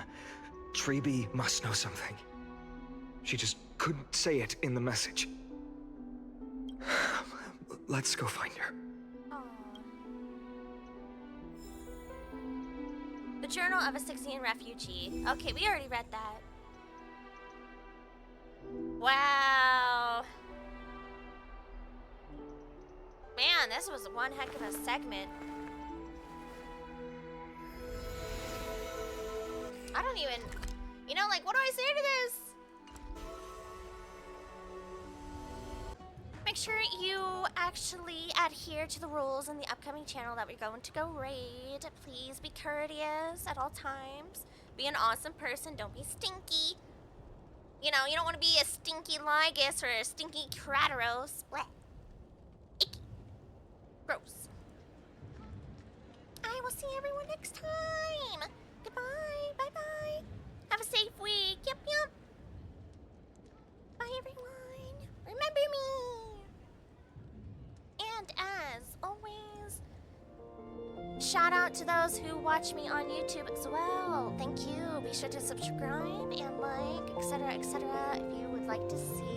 Treeby must know something. She just couldn't say it in the message. Let's go find her. Aww. The Journal of a Styxian Refugee. Okay, we already read that. Wow. Man, this was one heck of a segment. I don't even... You know, like, what do I say to this? Make sure you actually adhere to the rules in the upcoming channel that we're going to go raid. Please be courteous at all times. Be an awesome person. Don't be stinky. You know, you don't want to be a stinky Lygus or a stinky Krataros. Blech. Icky. Gross. I will see everyone next time. Goodbye. Bye-bye. Have a safe week. Yep, yep. Bye, everyone. Remember me. And as always, shout out to those who watch me on YouTube as well. Thank you. Be sure to subscribe and like, etc., etc. if you would like to see